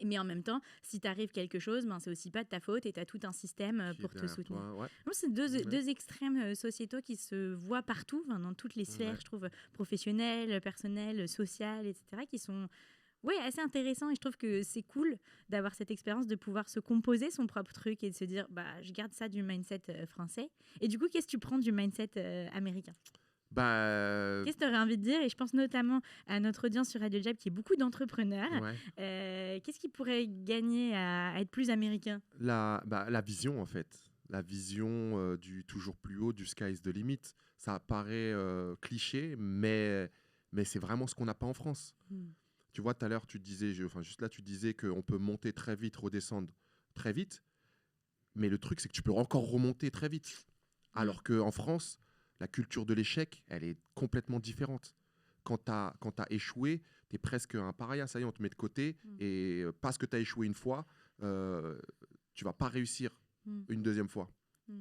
Mais en même temps, si t'arrive quelque chose, c'est aussi pas de ta faute et t'as tout un système pour te soutenir. Donc, c'est deux extrêmes sociétaux qui se voient partout, dans toutes les sphères, je trouve, professionnelles, personnelles, sociales, etc., qui sont assez intéressants. Et je trouve que c'est cool d'avoir cette expérience de pouvoir se composer son propre truc et de se dire, je garde ça du mindset français. Et du coup, qu'est-ce que tu prends du mindset américain ? Qu'est-ce que tu aurais envie de dire ? Et je pense notamment à notre audience sur Radio Jab qui est beaucoup d'entrepreneurs. Qu'est-ce qui pourrait gagner à être plus américain ? La vision, en fait. La vision du toujours plus haut, du sky is the limit. Ça paraît cliché, mais c'est vraiment ce qu'on n'a pas en France. Tu vois, tout à l'heure, tu disais qu'on peut monter très vite, redescendre très vite. Mais le truc, c'est que tu peux encore remonter très vite. Alors qu'en France, la culture de l'échec, elle est complètement différente. Quand tu as échoué, tu es presque un paria. Ça y est, on te met de côté. Et parce que tu as échoué une fois, tu ne vas pas réussir une deuxième fois.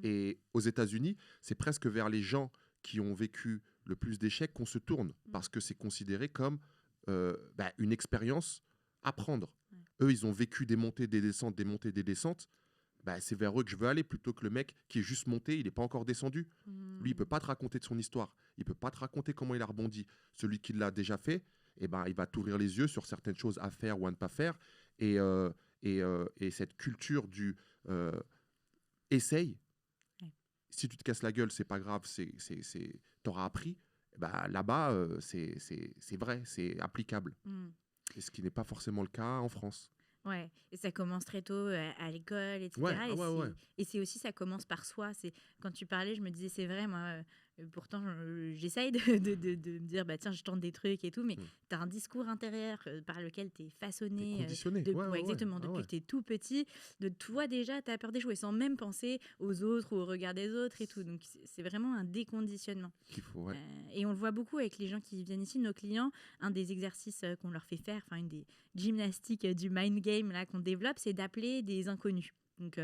Et aux États-Unis, c'est presque vers les gens qui ont vécu le plus d'échecs qu'on se tourne. Parce que c'est considéré comme une expérience à prendre. Eux, ils ont vécu des montées, des descentes, des montées, des descentes. C'est vers eux que je veux aller plutôt que le mec qui est juste monté, il n'est pas encore descendu. Lui, il ne peut pas te raconter de son histoire. Il ne peut pas te raconter comment il a rebondi. Celui qui l'a déjà fait, il va t'ouvrir les yeux sur certaines choses à faire ou à ne pas faire. Et cette culture du essaye. Si tu te casses la gueule, c'est pas grave, t'auras appris. Là-bas, c'est vrai, c'est applicable. Et ce qui n'est pas forcément le cas en France. Ouais, et ça commence très tôt à l'école, etc. Et c'est aussi, ça commence par soi. Quand tu parlais, je me disais, c'est vrai, moi, pourtant, j'essaye de me dire, tiens, je tente des trucs et tout, mais tu as un discours intérieur par lequel tu es façonné. Conditionné. Exactement, depuis que tu es tout petit. De toi, déjà, tu as peur d'échouer sans même penser aux autres ou au regard des autres et tout. Donc, c'est vraiment un déconditionnement. Et on le voit beaucoup avec les gens qui viennent ici, nos clients. Un des exercices qu'on leur fait faire, une des gymnastiques du mind game là, qu'on développe, c'est d'appeler des inconnus. Donc,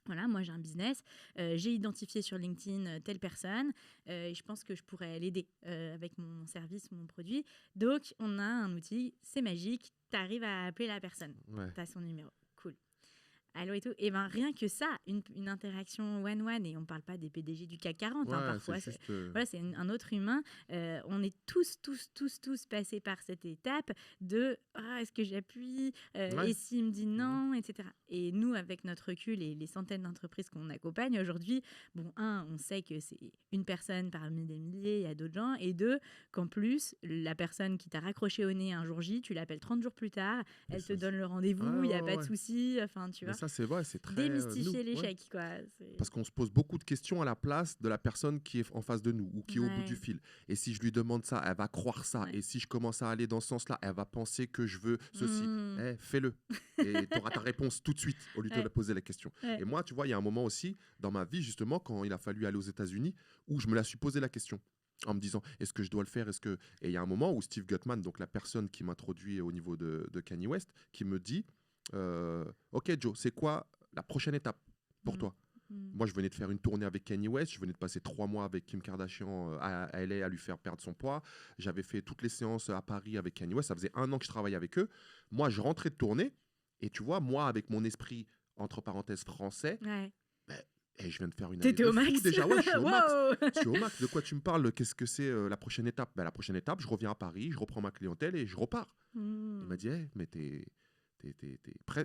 voilà, moi j'ai un business, j'ai identifié sur LinkedIn telle personne et je pense que je pourrais l'aider avec mon service, mon produit. Donc on a un outil, c'est magique, tu arrives à appeler la personne, tu as son numéro, cool. Allô et tout. Et rien que ça, une interaction one-one, et on ne parle pas des PDG du CAC 40, parfois, c'est un autre humain. On est tous passés par cette étape de est-ce que j'appuie et s'il me dit non, etc. Et nous, avec notre recul et les centaines d'entreprises qu'on accompagne aujourd'hui, on sait que c'est une personne parmi des milliers, il y a d'autres gens, et deux, qu'en plus, la personne qui t'a raccroché au nez un jour J, tu l'appelles 30 jours plus tard, elle te donne le rendez-vous, il n'y a pas de souci, tu vois. ça, c'est vrai, c'est très démystifier nous, ouais. l'échec, quoi. Parce qu'on se pose beaucoup de questions à la place de la personne qui est en face de nous ou qui est au bout du Ouais, fil. Et si je lui demande ça, elle va croire ça. ouais. Et si je commence à aller dans ce sens-là, elle va penser que je veux ceci. Mmh. Fais-le. Et tu auras ta réponse tout de suite au lieu de Ouais, la poser la question. ouais. Et moi, tu vois, il y a un moment aussi dans ma vie, justement, quand il a fallu aller aux États-Unis, où je me la suis posé la question. En me disant, est-ce que je dois le faire, Et il y a un moment où Steve Gutman, donc la personne qui m'introduit au niveau de Kanye West, qui me dit, ok Joe, c'est quoi la prochaine étape pour Mmh. toi? Mmh. Moi, je venais de faire une tournée avec Kanye West. Je venais de passer 3 mois avec Kim Kardashian à LA à lui faire perdre son poids. J'avais fait toutes les séances à Paris avec Kanye West. Ça faisait 1 an que je travaillais avec eux. Moi, je rentrais de tournée. Et tu vois, moi, avec mon esprit, entre parenthèses, français, Ouais. ben, je viens de faire une année T'étais de au fou max. déjà. Ouais, je suis au max. Waouh. Je suis au max. De quoi tu me parles? Qu'est-ce que c'est la prochaine étape? Ben, la prochaine étape, je reviens à Paris, je reprends ma clientèle et je repars. Il m'a Mmh. dit, mais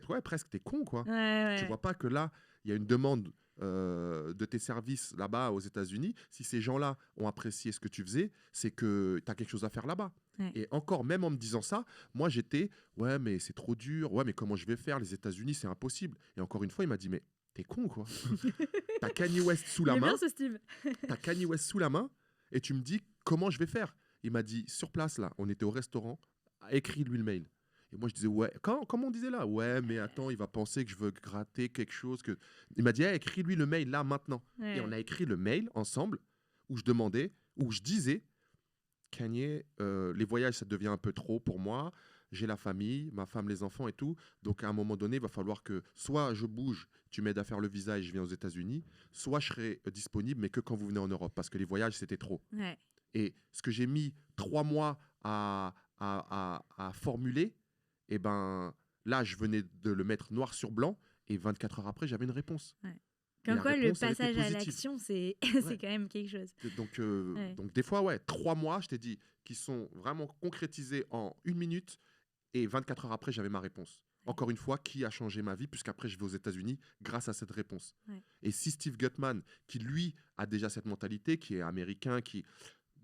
ouais, presque, t'es con, quoi. Ouais, Tu ouais. vois pas que là, il y a une demande de tes services là-bas aux États-Unis. Si ces gens-là ont apprécié ce que tu faisais, c'est que tu as quelque chose à faire là-bas. Ouais. Et encore, même en me disant ça, moi j'étais, ouais, mais c'est trop dur. Ouais, mais comment je vais faire? Les États-Unis, c'est impossible. Et encore une fois, il m'a dit, mais t'es con, quoi. T'as Kanye West sous Il la est bien main. ce Steve. T'as Kanye West sous la main. Et tu me dis, comment je vais faire? Il m'a dit, sur place, là, on était au restaurant, écris-lui le mail. Et moi, je disais, ouais, comment on disait là? Ouais, mais attends, il va penser que je veux gratter quelque chose. Il m'a dit, écris-lui le mail là, maintenant. Et on Ouais. a écrit le mail ensemble où je disais, Kanye, les voyages, ça devient un peu trop pour moi. J'ai la famille, ma femme, les enfants et tout. Donc, à un moment donné, il va falloir que soit je bouge, tu m'aides à faire le visa et je viens aux États-Unis, soit je serai disponible, mais que quand vous venez en Europe, parce que les voyages, c'était trop. Ouais. Et ce que j'ai mis 3 mois à formuler, et ben là, je venais de le mettre noir sur blanc, et 24 heures après, j'avais une réponse. Ouais. Et Comme la quoi, le réponse, elle était passage à positive. l'action, c'est Ouais. c'est quand même quelque chose. Donc, Ouais. donc des fois, ouais, 3 mois, je t'ai dit, qui sont vraiment concrétisés en 1 minute, et 24 heures après, j'avais ma réponse. Ouais. Encore une fois, qui a changé ma vie, puisqu'après, je vais aux États-Unis grâce à cette réponse. Ouais. Et si Steve Gutman, qui lui a déjà cette mentalité, qui est américain, qui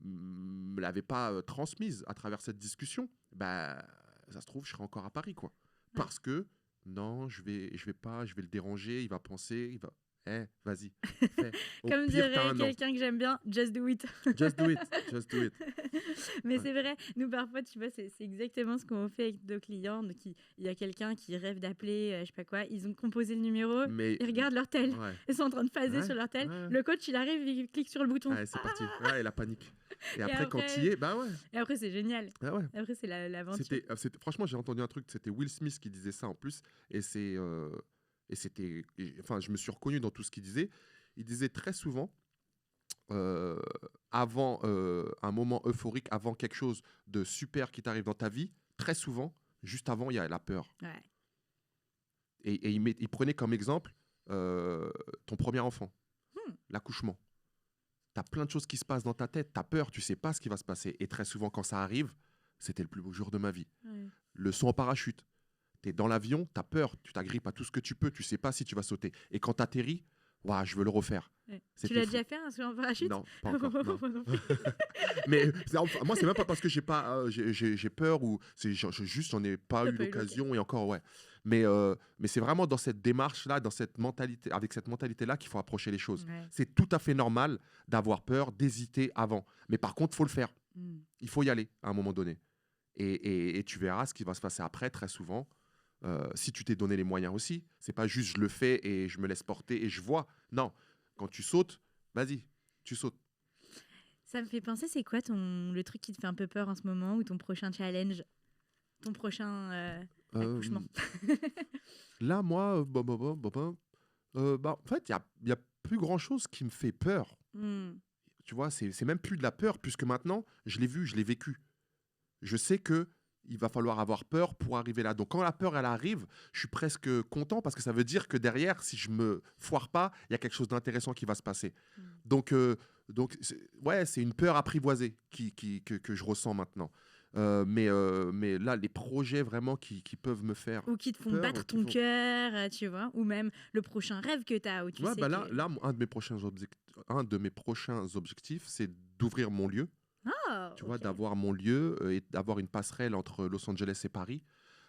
me l'avait pas transmise à travers cette discussion, bah, ça se trouve, je serais encore à Paris, quoi. Ouais. Parce que, non, je vais pas, je vais le déranger, il va penser, il va... vas-y, fais. Au Comme pire, t'as dirait 1 an. quelqu'un que j'aime bien, just do it. Just do it, just do it. Mais Ouais. c'est vrai, nous parfois, tu vois, c'est exactement ce qu'on fait avec nos clients. Donc, il y a quelqu'un qui rêve d'appeler, je sais pas quoi, ils ont composé le numéro, Mais, ils regardent leur tel, ouais, ils sont en train de phaser ouais, sur leur tel. ouais. Le coach, il arrive, il clique sur le bouton. Ouais, c'est parti. Ouais, et la panique. Et Et après, quand après- il y est, bah ouais. Et après, c'est génial. Ah ouais. Après, c'est l'aventure. Franchement, j'ai entendu un truc, c'était Will Smith qui disait ça en plus, et enfin, je me suis reconnu dans tout ce qu'il disait. Il disait très souvent, avant un moment euphorique, avant quelque chose de super qui t'arrive dans ta vie, très souvent, juste avant, il y a la peur. Ouais. Et il prenait comme exemple ton premier enfant, l'accouchement. Tu as plein de choses qui se passent dans ta tête, tu as peur, tu sais pas ce qui va se passer. Et très souvent, quand ça arrive, c'était le plus beau jour de ma vie. Ouais. Le saut en parachute. Tu es dans l'avion, tu as peur, tu t'agrippes à tout ce que tu peux, tu sais pas si tu vas sauter. Et quand tu atterris, waouh, je veux le refaire. Ouais. Tu C'était l'as fou. déjà fait, un saut en parachute? Non, pas encore. Non. Moi non plus. Mais moi, c'est même pas parce que j'ai peur ou juste j'en ai pas T'as eu pas eu l'occasion et encore ouais. Mais c'est vraiment dans cette démarche là, dans cette mentalité, avec cette mentalité là qu'il faut approcher les choses. Ouais. C'est tout à fait normal d'avoir peur, d'hésiter avant. Mais par contre, faut le faire. Mm. Il faut y aller à un moment donné. Et tu verras ce qui va se passer après très souvent. Si tu t'es donné les moyens aussi, c'est pas juste je le fais et je me laisse porter et je vois. Non, quand tu sautes, vas-y, tu sautes. Ça me fait penser, c'est quoi le truc qui te fait un peu peur en ce moment ou ton prochain challenge? Ton prochain accouchement? Là, moi, en fait, il y a plus grand-chose qui me fait peur. Mm. Tu vois, c'est même plus de la peur, puisque maintenant, je l'ai vu, je l'ai vécu. Je sais que il va falloir avoir peur pour arriver là. Donc, quand la peur, elle arrive, je suis presque content, parce que ça veut dire que derrière, si je me foire pas, il y a quelque chose d'intéressant qui va se passer. Donc c'est une peur apprivoisée que je ressens maintenant. Mais là, les projets vraiment qui peuvent me faire Ou qui te font peur, battre qui ton font- cœur, tu vois, ou même le prochain rêve que tu as, où tu Ouais, sais bah là, que... là, un de mes prochains objectifs, c'est d'ouvrir mon lieu. Ah, Tu vois, ok. d'avoir mon lieu et d'avoir une passerelle entre Los Angeles et Paris,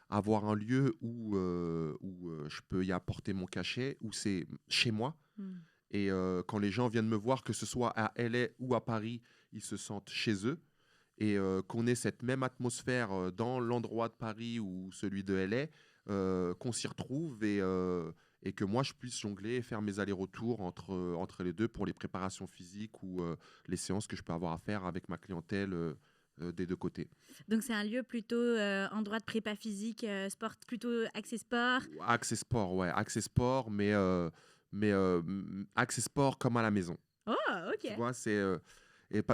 avoir un lieu où je peux y apporter mon cachet, où c'est chez moi. Mm. Et quand les gens viennent me voir, que ce soit à LA ou à Paris, ils se sentent chez eux. Et qu'on ait cette même atmosphère dans l'endroit de Paris ou celui de LA, qu'on s'y retrouve et que moi, je puisse jongler et faire mes allers-retours entre les deux pour les préparations physiques ou les séances que je peux avoir à faire avec ma clientèle des deux côtés. Donc, c'est un lieu plutôt endroit de prépa physique, sport, plutôt axé sport. Accès sport, ouais, accès sport, mais accès sport comme à la maison. Oh, Tu ok. vois,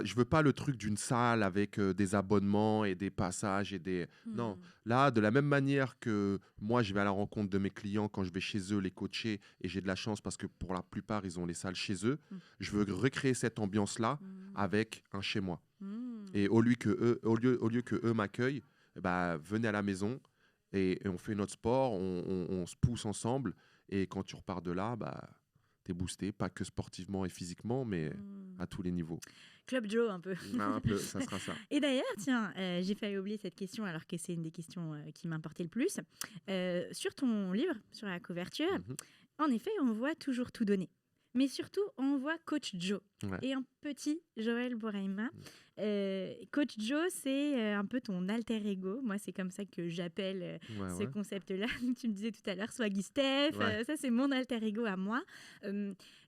je veux pas le truc d'une salle avec des abonnements et des passages et des. Non, Hmm. là, de la même manière que moi, je vais à la rencontre de mes clients quand je vais chez eux les coacher et j'ai de la chance parce que pour la plupart, ils ont les salles chez eux. Hmm. Je veux recréer cette ambiance-là Hmm. avec un chez moi. Hmm. Et au lieu que eux m'accueillent, bah, venez à la maison et on fait notre sport, on se pousse ensemble et quand tu repars de là, bah, t'es boosté, pas que sportivement et physiquement, mais Hmm. à tous les niveaux. Club Joe, un peu. Un peu, ça sera ça. Et d'ailleurs, tiens, j'ai failli oublier cette question alors que c'est une des questions qui m'importait le plus. Sur ton livre, sur la couverture, Mhm. en effet, on voit toujours tout donner. Mais surtout, on voit Coach Joe Ouais. et un petit Joël Boraima. Coach Joe, c'est un peu ton alter ego. Moi, c'est comme ça que j'appelle Ouais, ce ouais. concept-là. Tu me disais tout à l'heure, Swaggy Steph. Ouais. Ça, c'est mon alter ego à moi.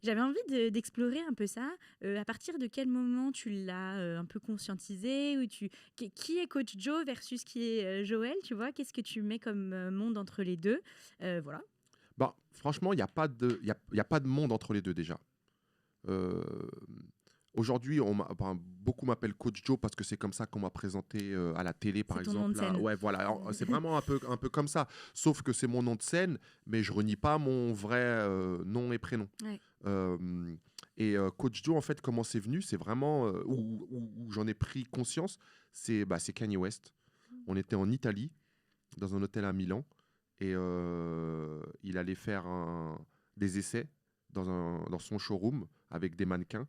J'avais envie d'explorer un peu ça. À partir de quel moment tu l'as un peu conscientisé ou qui est Coach Joe versus qui est Joël, tu vois? Qu'est-ce que tu mets comme monde entre les deux? Voilà. Bah, franchement, il n'y a pas y a pas de monde entre les deux déjà. Euh, Aujourd'hui, beaucoup m'appellent Coach Joe parce que c'est comme ça qu'on m'a présenté à la télé, par C'est ton nom de exemple. Là. scène. Ouais, voilà. Alors, c'est vraiment un peu comme ça. Sauf que c'est mon nom de scène, mais je renie pas mon vrai nom et prénom. Ouais. Coach Joe, en fait, comment c'est venu, c'est vraiment où j'en ai pris conscience. C'est Kanye West. On était en Italie, dans un hôtel à Milan, et il allait faire des essais dans son showroom avec des mannequins.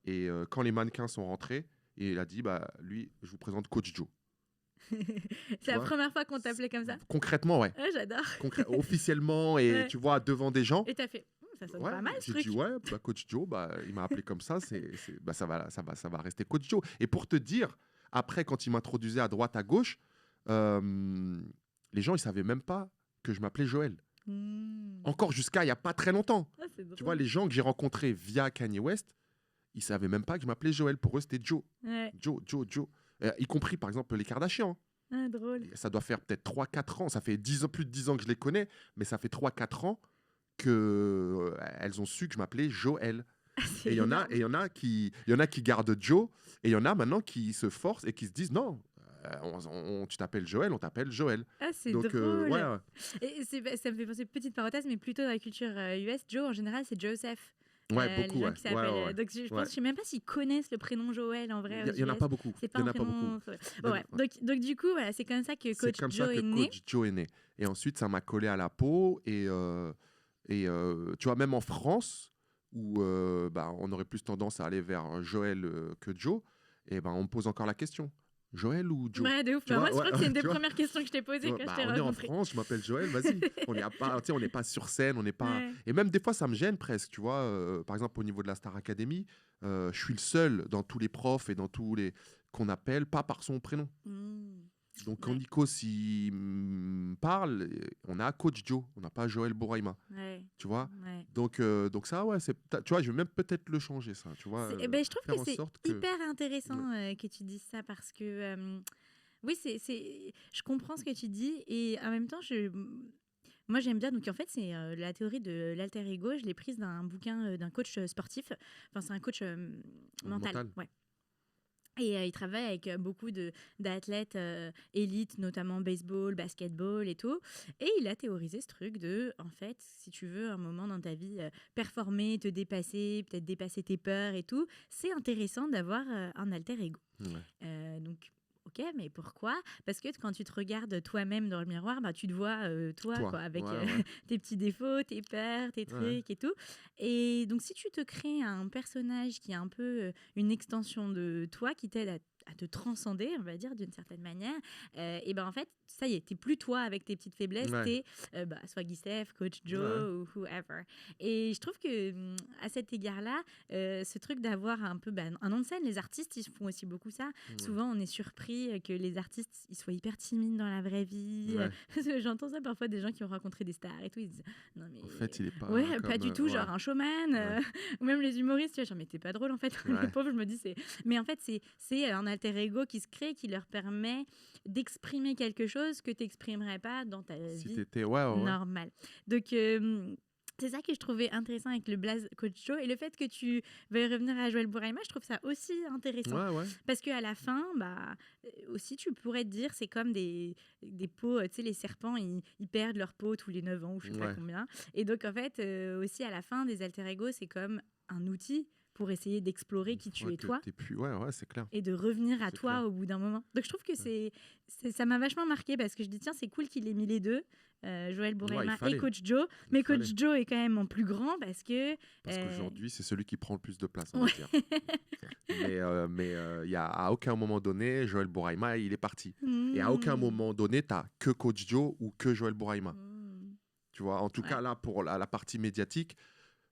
Et quand les mannequins sont rentrés, il a dit, bah, lui, je vous présente Coach Joe. C'est la vois première fois qu'on t'appelait comme ça? Concrètement, ouais. Ouais, j'adore. Officiellement, et Ouais. tu vois, devant des gens. Et t'as fait, ça sonne Ouais, pas mal ce j'ai truc. dit, ouais, bah, Coach Joe, bah, il m'a appelé comme ça, bah, ça va rester Coach Joe. Et pour te dire, après, quand il m'introduisait à droite, à gauche, les gens, ils savaient même pas que je m'appelais Joël. Encore jusqu'à il y a pas très longtemps. Ah, c'est Tu vois, drôle. les gens que j'ai rencontrés via Kanye West, ils savaient même pas que je m'appelais Joël. Pour eux, c'était Joe. Ouais. Joe. Y compris, par exemple, les Kardashians. Ah, drôle. Ça doit faire peut-être 3-4 ans. Ça fait 10 ans, plus de 10 ans que je les connais, mais ça fait 3-4 ans que elles ont su que je m'appelais Joël. Ah, Et c'est il y en énorme. a qui gardent Joe, et il y en a maintenant qui se forcent et qui se disent non, tu t'appelles Joël, on t'appelle Joël. Ah, c'est Donc drôle. ouais, Et ça me fait penser, petite parenthèse, mais plutôt dans la culture US, Joe, en général, c'est Joseph. ouais, Les beaucoup, gens ouais. qui s'appellent. Donc, je Ouais. pense, je sais même pas s'ils connaissent le prénom Joël en vrai. Il y en a pas beaucoup. C'est pas Il y en un a pas prénom. beaucoup. Bon, ouais. Donc, du coup, voilà, c'est comme ça que C'est Coach comme Joe ça que est né. Coach Joe est né. Et ensuite, ça m'a collé à la peau. Tu vois, même en France, où bah, on aurait plus tendance à aller vers Joël que Joe, et ben, on me pose encore la question. Joël ou Joe? Ouais, de ouf. Tu Bah, vois, moi, je crois que c'est une des tu vois. premières questions que je t'ai posées quand je Bah, t'ai on est en rencontré. France, je m'appelle Joël, vas-y. On n'est pas, tu sais, on n'est pas sur scène, on n'est pas. Ouais. Et même des fois, ça me gêne presque, tu vois. Par exemple, au niveau de la Star Academy, je suis le seul dans tous les profs et dans tous les qu'on appelle pas par son prénom. Donc quand Ouais. Nico s'y parle, on a Coach Joe, on n'a pas Joël Boraima, Ouais. tu vois. Ouais. Donc ça, ouais, tu vois, je vais même peut-être le changer, ça, tu vois. Eh ben, je trouve faire que en c'est sorte que. hyper intéressant que tu dises ça parce que oui, je comprends ce que tu dis et en même temps, moi j'aime bien. Donc en fait, c'est la théorie de l'alter ego. Je l'ai prise d'un bouquin d'un coach sportif. Enfin, c'est un coach mental. Mental. Ouais. Et il travaille avec beaucoup d'athlètes élites, notamment baseball, basketball et tout. Et il a théorisé ce truc de, en fait, si tu veux un moment dans ta vie performer, te dépasser, peut-être dépasser tes peurs et tout, c'est intéressant d'avoir un alter ego. Ouais. Donc, ok, mais pourquoi? Parce que quand tu te regardes toi-même dans le miroir, bah, tu te vois toi, Toi, quoi, avec ouais. tes petits défauts, tes peurs, tes trucs Ouais. et tout. Et donc, si tu te crées un personnage qui est un peu une extension de toi, qui t'aide à te transcender, on va dire, d'une certaine manière, et ben en fait, ça y est, t'es plus toi avec tes petites faiblesses, Ouais. t'es Swaggy Steph, Coach Ouais. Joe ou whoever. Et je trouve que à cet égard-là, ce truc d'avoir un peu un nom de scène, les artistes, ils font aussi beaucoup ça. Ouais. Souvent, on est surpris que les artistes, ils soient hyper timides dans la vraie vie. Ouais. J'entends ça parfois des gens qui ont rencontré des stars et tout, ils disent non En mais fait, il est pas ouais, pas comme. du tout, Ouais. genre un showman, Ouais. ou même les humoristes, tu vois, genre mais t'es pas drôle en fait. Les Ouais. pauvres, je me dis c'est. Mais en fait, c'est un alter ego qui se crée, qui leur permet d'exprimer quelque chose que t'exprimerais pas dans ta Si vie t'étais. Ouais, ouais, ouais. normale. Donc c'est ça que je trouvais intéressant avec le Blaze Coach Joe et le fait que tu veuilles revenir à Joël Bouraïma, je trouve ça aussi intéressant. Ouais, ouais. Parce qu'à la fin, aussi, tu pourrais te dire, c'est comme des peaux, tu sais, les serpents, ils perdent leur peau tous les 9 ans ou je sais pas Ouais. combien. Et donc, en fait, aussi, à la fin, des alter ego, c'est comme un outil pour essayer d'explorer Une qui tu fois es que toi t'es plus. Ouais, ouais, c'est clair. et de revenir à C'est toi clair. au bout d'un moment. Donc, je trouve que Ouais. ça m'a vachement marqué parce que je dis, tiens, c'est cool qu'il ait mis les deux. Joël Ouais, il Bouraïma et fallait. Coach Joe. Il Mais fallait. Coach Joe est quand même mon plus grand parce que... Parce euh, qu'aujourd'hui, c'est celui qui prend le plus de place, on va ouais. dire. Mais y a, à aucun moment donné, Joël Bouraïma, il est parti. Et à aucun Mmh. moment donné, tu n'as que Coach Joe ou que Joël Bouraïma. Mmh. Tu vois, en tout Ouais. cas, là, pour la partie médiatique,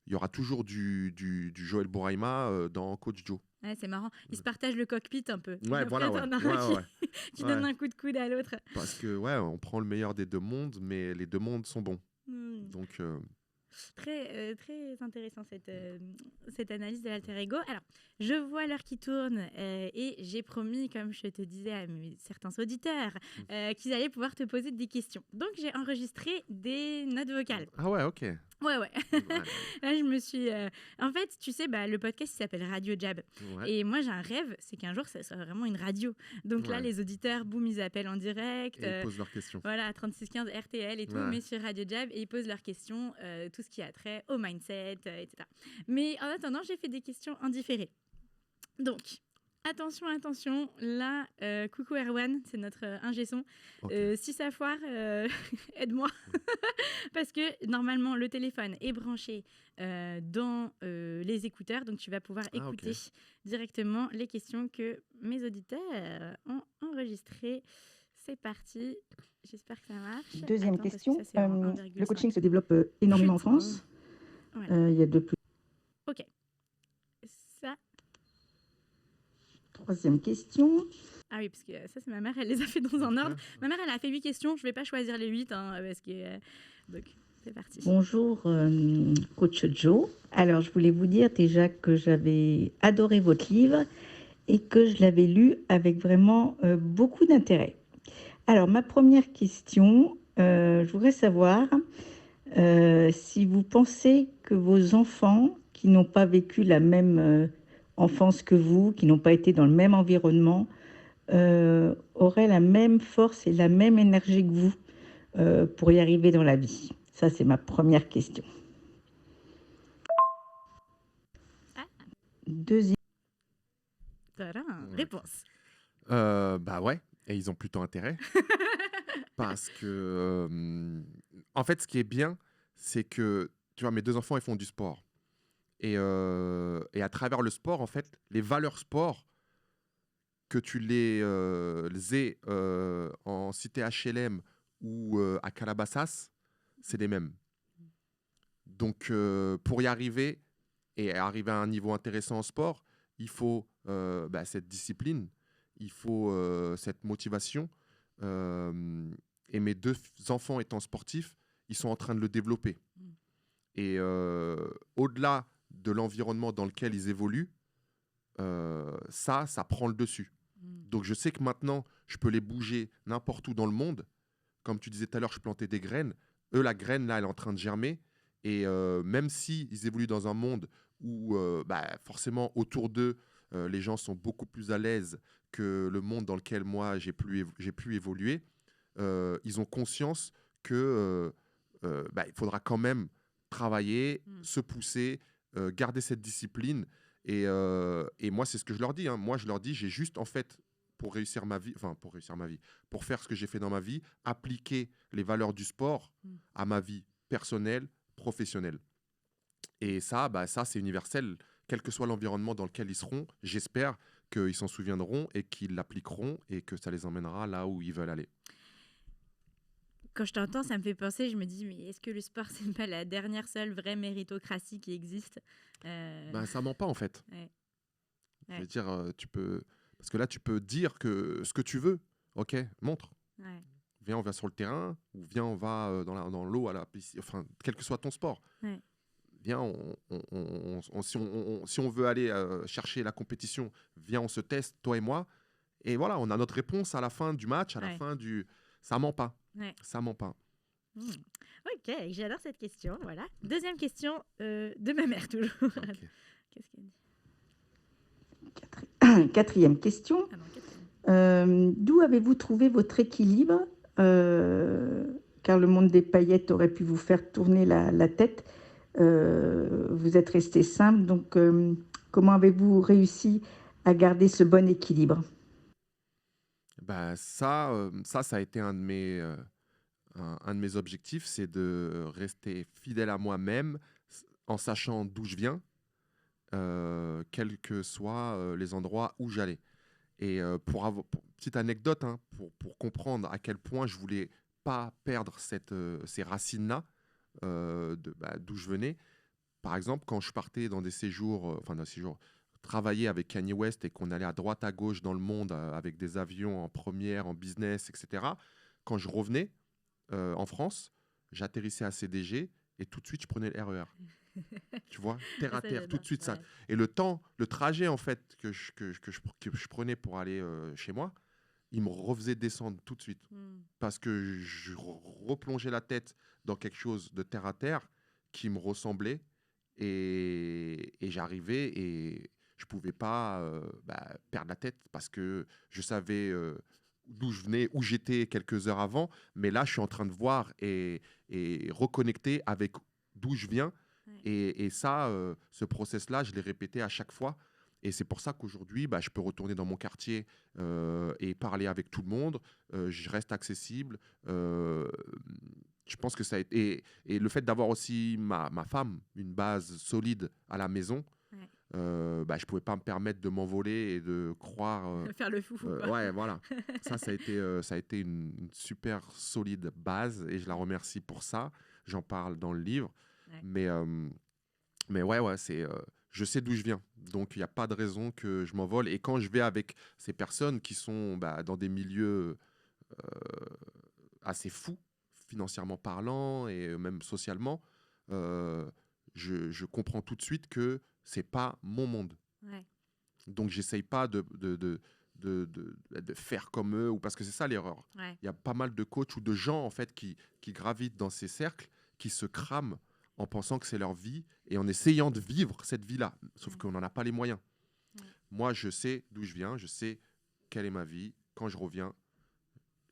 il y aura toujours du Joël Bouraïma dans Coach Joe. Ouais, c'est marrant. Ils se partagent le cockpit un peu. Ouais, Après, voilà, ouais. t'en as Ouais, un ouais, ouais. qui Ouais. donne un coup de coude à l'autre. Parce que, ouais, on prend le meilleur des deux mondes, mais les deux mondes sont bons. Mmh. Donc, Très intéressant cette analyse de l'alter ego. Alors, je vois l'heure qui tourne et j'ai promis, comme je te disais à certains auditeurs, qu'ils allaient pouvoir te poser des questions. Donc, j'ai enregistré des notes vocales. ah ouais, ok. Ouais. Ouais, Là, je me suis... En fait, tu sais, le podcast, il s'appelle Radio Jab. ouais. Et moi, j'ai un rêve, c'est qu'un jour, ça soit vraiment une radio. Donc là, Ouais. les auditeurs, boum, ils appellent en direct. Et ils posent leurs questions. Voilà, 3615 RTL et tout, Ouais. mais sur Radio Jab, et ils posent leurs questions, tout ce qui a trait au mindset, etc. Mais en attendant, j'ai fait des questions en différé. Donc, attention, là, coucou Erwan, c'est notre ingé son. Ok. Si ça foire, aide-moi. Parce que normalement, le téléphone est branché dans les écouteurs, donc tu vas pouvoir Ah, ok. écouter directement les questions que mes auditeurs ont enregistrées. C'est parti. J'espère que ça marche. Deuxième Attends, parce que question. ça, c'est en Le 1,5. coaching se développe énormément en Chut. France. Voilà. Il y a de plus. Ok. Ça. Troisième question. Ah oui, parce que ça, c'est ma mère, elle les a fait dans un ordre. Ma mère, elle a fait 8 questions. Je vais pas choisir les 8, parce que... donc, c'est parti. Bonjour, coach Joe. Alors, je voulais vous dire déjà que j'avais adoré votre livre et que je l'avais lu avec vraiment beaucoup d'intérêt. Alors, ma première question, je voudrais savoir si vous pensez que vos enfants qui n'ont pas vécu la même enfance que vous, qui n'ont pas été dans le même environnement, auraient la même force et la même énergie que vous pour y arriver dans la vie. Ça, c'est ma première question. Ah. Deuxième. Tadam, Ouais. réponse. Bah ouais, et ils ont plutôt intérêt. Parce que, en fait, ce qui est bien, c'est que, tu vois, mes deux enfants, ils font du sport. Et à travers le sport, en fait, les valeurs sport, que tu les aies en cité HLM ou à Calabasas, c'est les mêmes. Donc, pour y arriver et arriver à un niveau intéressant en sport, il faut cette discipline, il faut cette motivation. Et mes deux enfants étant sportifs, ils sont en train de le développer. Et au-delà de l'environnement dans lequel ils évoluent, ça prend le dessus. Donc je sais que maintenant, je peux les bouger n'importe où dans le monde. Comme tu disais tout à l'heure, je plantais des graines. Eux, la graine, là, elle est en train de germer. Et même s'ils évoluent dans un monde où, forcément, autour d'eux, les gens sont beaucoup plus à l'aise que le monde dans lequel moi, j'ai pu évoluer, ils ont conscience que il faudra quand même travailler, se pousser, garder cette discipline. Et moi, c'est ce que je leur dis. Hein. Moi, je leur dis, j'ai juste, en fait, pour réussir ma vie, pour faire ce que j'ai fait dans ma vie, appliquer les valeurs du sport à ma vie personnelle, professionnelle. Et ça, c'est universel. quel que soit l'environnement dans lequel ils seront, j'espère qu'ils s'en souviendront et qu'ils l'appliqueront et que ça les emmènera là où ils veulent aller. Quand je t'entends, ça me fait penser, je me dis, mais est-ce que le sport, c'est pas la dernière seule vraie méritocratie qui existe? Ça ment pas en fait. Ouais. Je veux dire, tu peux... Parce que là, tu peux dire que ce que tu veux. Ok, montre. Ouais. Viens, on va sur le terrain, ou viens, on va dans l'eau, à la piscine, enfin, quel que soit ton sport. Ouais. Viens, si on veut aller chercher la compétition, viens, on se teste, toi et moi. Et voilà, on a notre réponse à la fin du match, à la fin du... Ça ment pas. Ouais. Ça ment pas. Ok, j'adore cette question. Voilà. Deuxième question de ma mère, toujours. Ok. Qu'est-ce qu'elle dit? Quatrième question. Ah non, quatrième. D'où avez-vous trouvé votre équilibre car le monde des paillettes aurait pu vous faire tourner la tête. Vous êtes resté simple, donc comment avez-vous réussi à garder ce bon équilibre? Ça a été un de mes objectifs, c'est de rester fidèle à moi-même en sachant d'où je viens, quels que soient les endroits où j'allais. Et pour petite anecdote, hein, pour comprendre à quel point je voulais pas perdre ces racines-là d'où je venais. Par exemple, quand je partais dans des séjours, travailler avec Kanye West et qu'on allait à droite à gauche dans le monde avec des avions en première, en business, etc. Quand je revenais en France, j'atterrissais à CDG et tout de suite je prenais le RER. Tu vois, terre à terre, tout de suite ça. Et le trajet en fait que je prenais pour aller chez moi, il me refaisait descendre tout de suite parce que je replongeais la tête dans quelque chose de terre à terre qui me ressemblait et j'arrivais et je pouvais pas perdre la tête parce que je savais d'où je venais, où j'étais quelques heures avant, mais là je suis en train de voir et reconnecter avec d'où je viens. Et ça, ce process-là, je l'ai répété à chaque fois. Et c'est pour ça qu'aujourd'hui, je peux retourner dans mon quartier et parler avec tout le monde. Je reste accessible. Je pense que ça a été... Et le fait d'avoir aussi ma femme, une base solide à la maison, je ne pouvais pas me permettre de m'envoler et de croire... faire le fou. Ouais, voilà. Ça a été une super solide base et je la remercie pour ça. J'en parle dans le livre. Ouais. Mais ouais, c'est, je sais d'où je viens. Donc, il n'y a pas de raison que je m'envole. Et quand je vais avec ces personnes qui sont dans des milieux assez fous, financièrement parlant et même socialement, je comprends tout de suite que ce n'est pas mon monde. Ouais. Donc, je n'essaye pas de faire comme eux, ou parce que c'est ça l'erreur. Ouais. Il y a pas mal de coachs ou de gens en fait, qui gravitent dans ces cercles, qui se crament en pensant que c'est leur vie et en essayant de vivre cette vie-là. Sauf qu'on n'en a pas les moyens. Moi, je sais d'où je viens, je sais quelle est ma vie. Quand je reviens,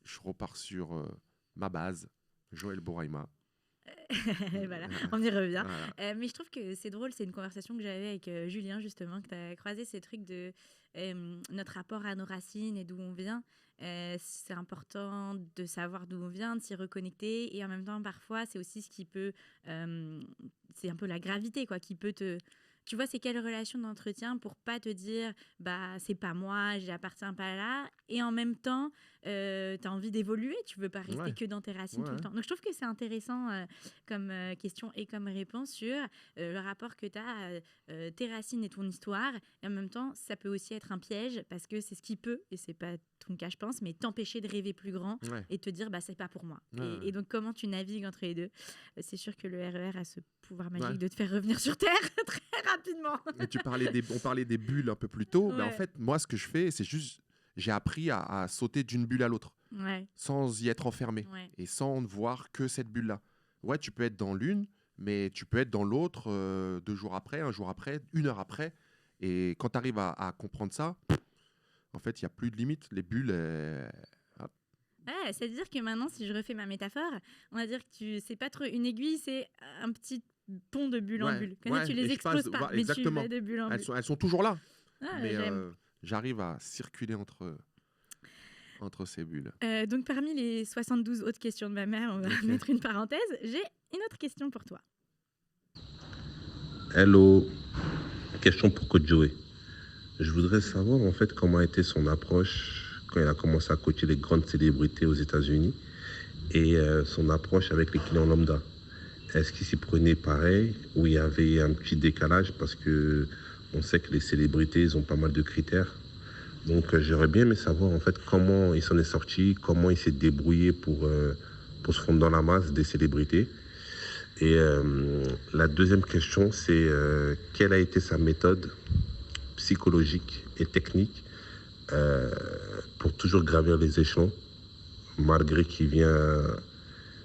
je repars sur ma base, Joël Boraima. Voilà, on y revient. Voilà. Mais je trouve que c'est drôle, c'est une conversation que j'avais avec Julien, justement, que tu as croisé ces trucs de notre rapport à nos racines et d'où on vient. C'est important de savoir d'où on vient, de s'y reconnecter. Et en même temps, parfois, c'est aussi ce qui peut... c'est un peu la gravité, quoi, qui peut te... Tu vois, c'est quelle relation d'entretien pour pas te dire c'est pas moi, j'appartiens pas là, et en même temps tu as envie d'évoluer, tu veux pas rester que dans tes racines tout le temps. Donc je trouve que c'est intéressant comme question et comme réponse sur le rapport que tu as à tes racines et ton histoire, et en même temps ça peut aussi être un piège parce que c'est ce qui peut, et c'est pas ton cas je pense, mais t'empêcher de rêver plus grand et te dire c'est pas pour moi. Et donc comment tu navigues entre les deux? C'est sûr que le RER a ce pouvoir magique de te faire revenir sur Terre très rapidement. Et on parlait des bulles un peu plus tôt. En fait, moi, ce que je fais, c'est juste, j'ai appris à sauter d'une bulle à l'autre, sans y être enfermé et sans ne voir que cette bulle-là. Ouais, tu peux être dans l'une, mais tu peux être dans l'autre 2 jours après, 1 jour après, 1 heure après. Et quand tu arrives à comprendre ça, en fait, il n'y a plus de limite. Les bulles... c'est-à-dire que maintenant, si je refais ma métaphore, on va dire que c'est pas trop une aiguille, c'est un petit pont de bulle en bulle. Tu les exploses pas, mais tu vas de bulle en bulle. Elles sont toujours là. Mais j'arrive à circuler entre ces bulles. Donc, parmi les 72 autres questions de ma mère, on va mettre une parenthèse. J'ai une autre question pour toi. Hello. Question pour Coach Joey. Je voudrais savoir en fait comment a été son approche quand il a commencé à coacher les grandes célébrités aux États-Unis et son approche avec les clients lambda. Est-ce qu'il s'y prenait pareil ou il y avait un petit décalage parce que on sait que les célébrités ils ont pas mal de critères. Donc j'aurais bien aimé savoir en fait comment il s'en est sorti, comment il s'est débrouillé pour se fondre dans la masse des célébrités. Et la deuxième question, c'est quelle a été sa méthode psychologique et technique pour toujours gravir les échelons, malgré qu'il vient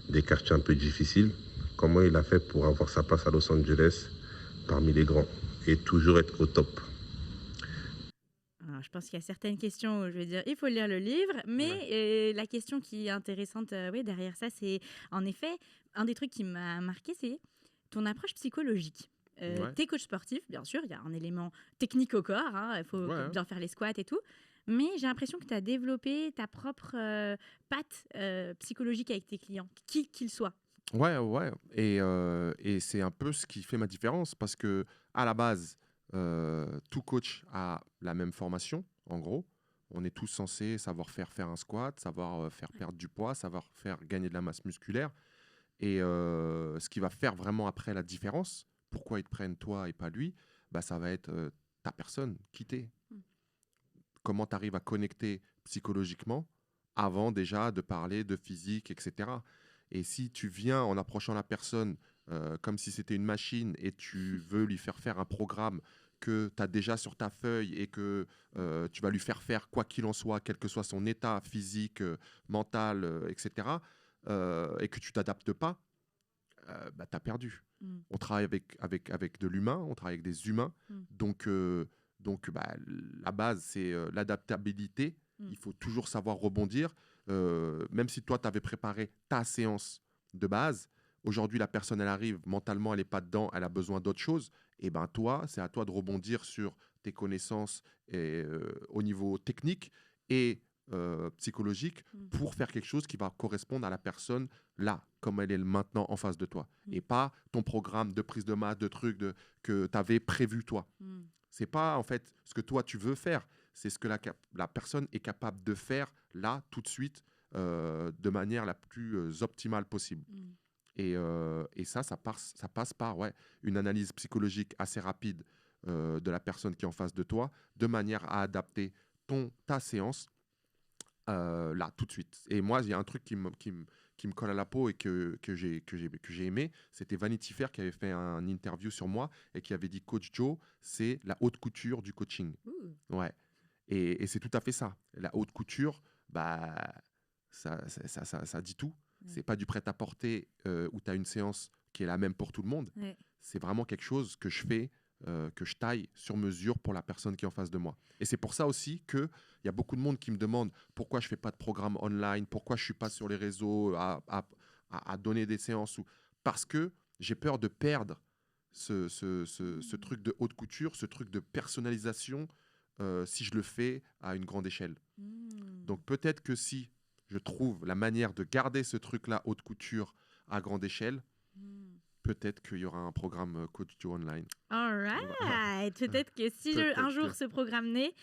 des quartiers un peu difficiles. Comment il a fait pour avoir sa place à Los Angeles parmi les grands et toujours être au top? Alors, je pense qu'il y a certaines questions où je vais dire il faut lire le livre, mais la question qui est intéressante derrière ça, c'est en effet, un des trucs qui m'a marqué, c'est ton approche psychologique. T'es coach sportif, bien sûr, il y a un élément technique au corps, il faut bien faire les squats et tout, mais j'ai l'impression que tu as développé ta propre patte psychologique avec tes clients, qui qu'ils soient. Ouais, ouais. Et c'est un peu ce qui fait ma différence parce que à la base, tout coach a la même formation, en gros. On est tous censés savoir faire un squat, savoir faire perdre du poids, savoir faire gagner de la masse musculaire. Et ce qui va faire vraiment après la différence, pourquoi ils te prennent toi et pas lui, bah, ça va être ta personne, qui t'es. Comment tu arrives à connecter psychologiquement avant déjà de parler de physique, etc. Et si tu viens en approchant la personne comme si c'était une machine et tu veux lui faire un programme que tu as déjà sur ta feuille et que tu vas lui faire quoi qu'il en soit, quel que soit son état physique, mental, etc., et que tu t'adaptes pas, bah, tu as perdu. On travaille avec de l'humain, on travaille avec des humains. Donc bah, la base, c'est l'adaptabilité. Il faut toujours savoir rebondir. Même si toi, tu avais préparé ta séance de base, aujourd'hui, la personne, elle arrive, mentalement, elle n'est pas dedans, elle a besoin d'autre chose. Et ben toi, c'est à toi de rebondir sur tes connaissances au niveau technique et psychologique pour faire quelque chose qui va correspondre à la personne là, comme elle est maintenant en face de toi. Et pas ton programme de prise de masse, de trucs que tu avais prévu toi. C'est pas en fait ce que toi tu veux faire, c'est ce que la personne est capable de faire là, tout de suite, de manière la plus optimale possible. Et ça passe par une analyse psychologique assez rapide de la personne qui est en face de toi, de manière à adapter ta séance là, tout de suite. Et moi, il y a un truc qui me colle à la peau et que j'ai aimé, c'était Vanity Fair qui avait fait un interview sur moi et qui avait dit Coach Joe, c'est la haute couture du coaching. Ouais. Et c'est tout à fait ça. La haute couture, bah, ça dit tout. C'est pas du prêt-à-porter où tu as une séance qui est la même pour tout le monde. C'est vraiment quelque chose que je fais, que je taille sur mesure pour la personne qui est en face de moi. Et c'est pour ça aussi qu'il y a beaucoup de monde qui me demande pourquoi je fais pas de programme online, pourquoi je suis pas sur les réseaux à donner des séances. Parce que j'ai peur de perdre ce truc de haute couture, ce truc de personnalisation si je le fais à une grande échelle. Donc peut-être que si je trouve la manière de garder ce truc-là haute couture à grande échelle, peut-être qu'il y aura un programme Coach Joe Online. All right. Peut-être que si un jour ce programme naît,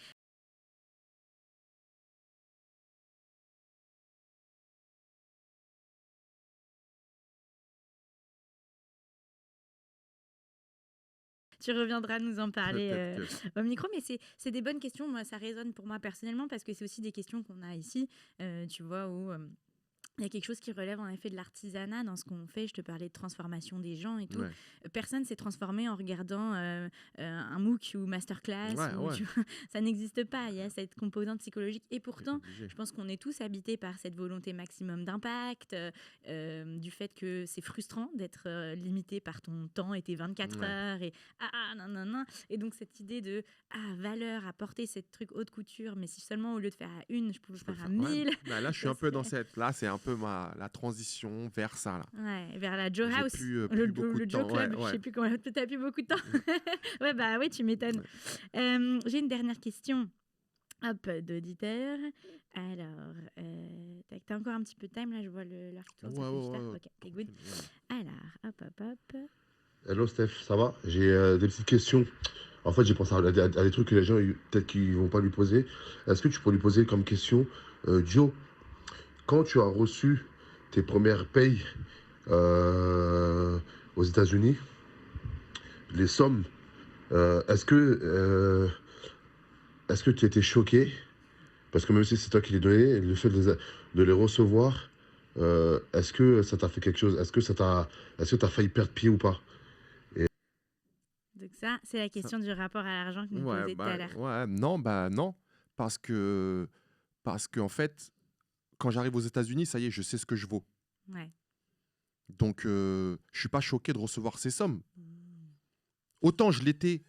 tu reviendras nous en parler au micro. Mais c'est des bonnes questions. Moi, ça résonne pour moi personnellement parce que c'est aussi des questions qu'on a ici, tu vois, où il y a quelque chose qui relève en effet de l'artisanat dans ce qu'on fait. Je te parlais de transformation des gens et tout. Personne s'est transformé en regardant un MOOC ou masterclass. Tu vois, ça n'existe pas. Il y a cette composante psychologique. Et pourtant, je pense qu'on est tous habités par cette volonté maximum d'impact, du fait que c'est frustrant d'être limité par ton temps et tes 24 heures. Et Et donc, cette idée de valeur, apporter cette truc haute couture, mais si seulement au lieu de faire à une, je pouvais faire à 1000. Bah là, je suis un peu dans cette... Là, c'est un peu la transition vers ça. Là. Vers la Joe House. Le Joe Club, je sais plus comment... T'as plus beaucoup de temps. Oui, tu m'étonnes. J'ai une dernière question. Hop, d'auditeur. Alors, t'as encore un petit peu de time, là, je vois l'heure qui tourne. Ok, c'est good. Alors, hop. Hello Steph, ça va? J'ai des petites questions. En fait, j'ai pensé à des trucs que les gens, peut-être qu'ils vont pas lui poser. Est-ce que tu peux lui poser comme question, Joe, quand tu as reçu tes premières payes aux États-Unis, les sommes, euh, est-ce que, euh, est-ce que tu étais choqué? Parce que même si c'est toi qui les donnais, le fait de les recevoir, est-ce que ça t'a fait quelque chose? Est-ce que t'as failli perdre pied ou pas? Donc ça, c'est la Ça- question du rapport à l'argent que nous Ouais, posait tout à l'heure. non, parce que en fait, quand j'arrive aux États-Unis, ça y est, je sais ce que je vaux. Ouais. Donc, je suis pas choqué de recevoir ces sommes. Autant je l'étais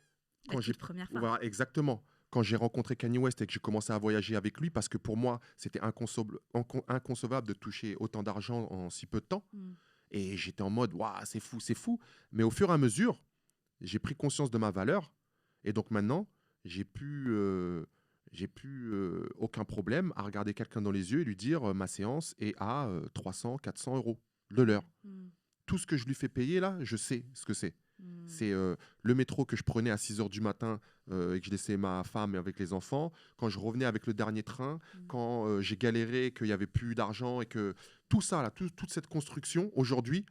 La quand j'ai. toute première fois. Voilà, exactement. Quand j'ai rencontré Kanye West et que j'ai commencé à voyager avec lui, parce que pour moi, c'était inconcevable de toucher autant d'argent en si peu de temps. Mm. Et j'étais en mode, waouh, c'est fou, c'est fou. Mais au fur et à mesure, j'ai pris conscience de ma valeur. Et donc maintenant, j'ai plus aucun problème à regarder quelqu'un dans les yeux et lui dire ma séance est à 300, 400 euros de l'heure. Mm. Tout ce que je lui fais payer là, je sais ce que c'est. Mm. C'est le métro que je prenais à 6 h du matin et que je laissais ma femme avec les enfants. Quand je revenais avec le dernier train, quand j'ai galéré, qu'il n'y avait plus d'argent et que tout ça, là, toute cette construction, aujourd'hui,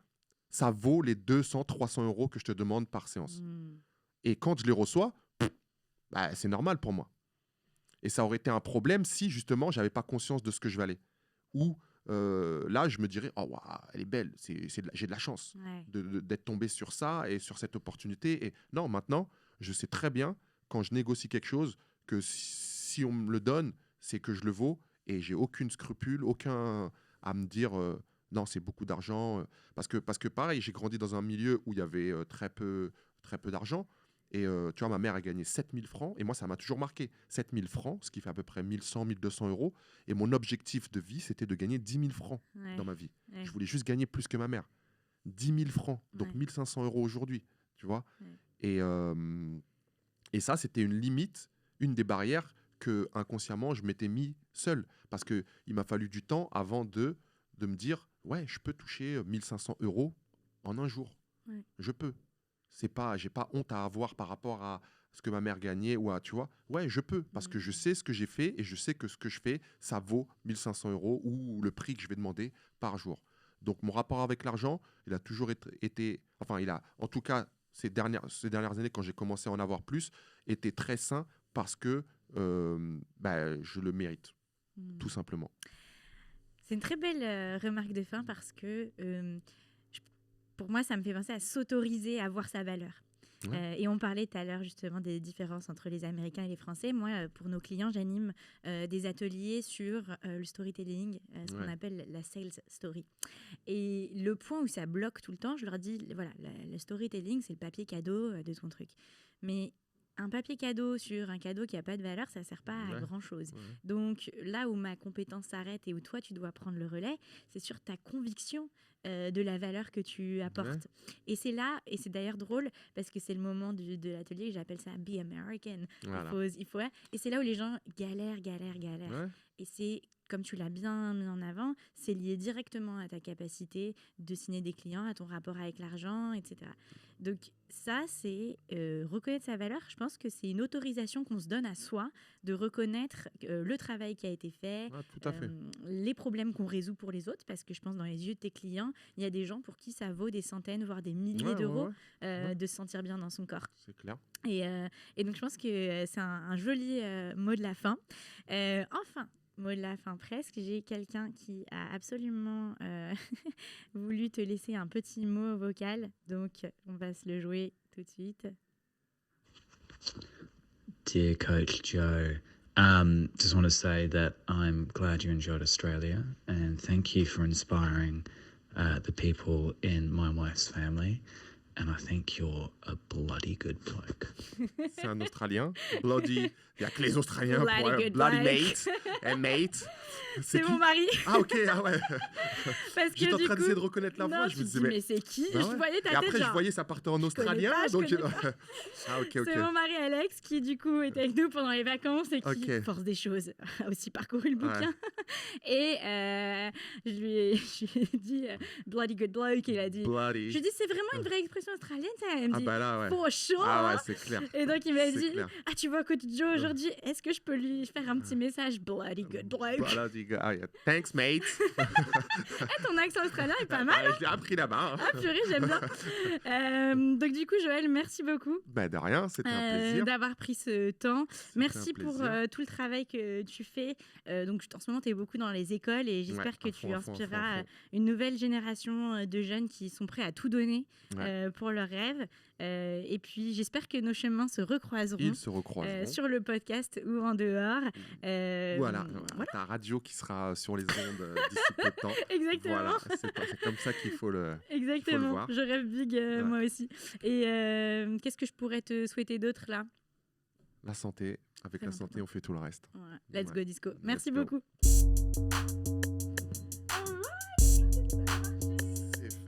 ça vaut les 200, 300 euros que je te demande par séance. Mm. Et quand je les reçois, bah, c'est normal pour moi. Et ça aurait été un problème si justement j'avais pas conscience de ce que je valais. Ou là, je me dirais, oh, waouh, elle est belle, j'ai de la chance Ouais. d'être tombé sur ça et sur cette opportunité. Et non, maintenant, je sais très bien quand je négocie quelque chose que si on me le donne, c'est que je le vaux et j'ai aucune scrupule, aucun à me dire non, c'est beaucoup d'argent. Parce que pareil, j'ai grandi dans un milieu où il y avait très peu d'argent. Et tu vois, ma mère a gagné 7000 francs. Et moi, ça m'a toujours marqué. 7000 francs, ce qui fait à peu près 1100, 1200 euros. Et mon objectif de vie, c'était de gagner 10 000 francs Ouais. dans ma vie. Ouais. Je voulais juste gagner plus que ma mère. 10 000 francs, donc Ouais. 1500 euros aujourd'hui. Tu vois. Ouais. Et ça, c'était une limite, une des barrières que inconsciemment, je m'étais mis seul. Parce qu'il m'a fallu du temps avant de me dire, ouais, je peux toucher 1500 euros en un jour. Ouais. Je peux. J'ai pas honte à avoir par rapport à ce que ma mère gagnait ou à, tu vois, ouais, je peux parce que je sais ce que j'ai fait et je sais que ce que je fais, ça vaut 1500 euros ou le prix que je vais demander par jour. Donc mon rapport avec l'argent, il a toujours été, enfin, en tout cas, ces dernières années, quand j'ai commencé à en avoir plus, était très sain parce que je le mérite, tout simplement. C'est une très belle remarque de fin parce que pour moi, ça me fait penser à s'autoriser à voir sa valeur. Ouais. Et on parlait tout à l'heure justement des différences entre les Américains et les Français. Moi, pour nos clients, j'anime des ateliers sur le storytelling, ce qu'on appelle la sales story. Et le point où ça bloque tout le temps, je leur dis, voilà, le storytelling, c'est le papier cadeau de ton truc. Mais un papier cadeau sur un cadeau qui n'a pas de valeur, ça ne sert pas à grand-chose. Ouais. Donc là où ma compétence s'arrête et où toi, tu dois prendre le relais, c'est sur ta conviction de la valeur que tu apportes. Ouais. Et c'est là, et c'est d'ailleurs drôle, parce que c'est le moment de l'atelier, j'appelle ça « Be American ». Voilà. Et c'est là où les gens galèrent. Ouais. Et c'est, comme tu l'as bien mis en avant, c'est lié directement à ta capacité de signer des clients, à ton rapport avec l'argent, etc. Donc ça, c'est reconnaître sa valeur. Je pense que c'est une autorisation qu'on se donne à soi de reconnaître le travail qui a été fait, tout à fait. Les problèmes qu'on résout pour les autres, parce que je pense dans les yeux de tes clients, il y a des gens pour qui ça vaut des centaines, voire des milliers d'euros de se sentir bien dans son corps. C'est clair. Et donc je pense que c'est un joli mot de la fin. Enfin, mot de la fin presque, j'ai quelqu'un qui a absolument voulu te laisser un petit mot vocal, donc on va se le jouer tout de suite. Dear Coach Joe, just want to say that I'm glad you enjoyed Australia and thank you for inspiring the people in my wife's family. And I think you're a bloody good bloke. C'est un Australien. Bloody. Il n'y a que les Australiens bloody pour bloody mate. And mate. C'est mon mari. Ah, ok, ah ouais. Parce que j'étais en train coup, d'essayer de reconnaître la voix. Je me disais, mais c'est qui bah Je voyais ta tête. Et après, genre, je voyais ça partait en australien. Donc... ah, ok. C'est mon mari Alex qui, du coup, était avec nous pendant les vacances et qui, force des choses, a aussi parcouru le bouquin. Et je lui ai dit bloody good bloke. Il a dit. Bloody. Je lui ai dit, c'est vraiment une vraie expression. expression australienne, ça. Elle me Ah dit, bah là, ouais. for sure. Ah ouais, c'est clair. Et donc, il m'a C'est dit, clair. ah, tu vois, coach Joe aujourd'hui, est-ce que je peux lui faire un petit message? Bloody good bloke. Voilà, ah, yeah. Thanks, mate. Ton accent australien est pas mal. Je l'ai appris là-bas. Ah, purée, j'aime bien. Donc, du coup, Joël, merci beaucoup. Bah, de rien, c'était un plaisir. D'avoir pris ce temps. C'était Merci un pour plaisir. tout le travail que tu fais. Donc, en ce moment, tu es beaucoup dans les écoles et j'espère Ouais, que à tu fond, à fond, à fond, inspireras à fond. une nouvelle génération de jeunes qui sont prêts à tout donner pour leurs rêves. Et puis, j'espère que nos chemins se recroiseront. Ils se recroiseront. Sur le podcast ou en dehors. Voilà, ta radio qui sera sur les ondes d'ici peu de temps. Exactement. Voilà, c'est comme ça qu'il faut le. Exactement. voir. Je rêve big, moi aussi. Et qu'est-ce que je pourrais te souhaiter d'autre là? La santé. Avec Très la santé, important. on fait tout le reste. Voilà. Let's Ouais. go disco. Let's Merci go. beaucoup.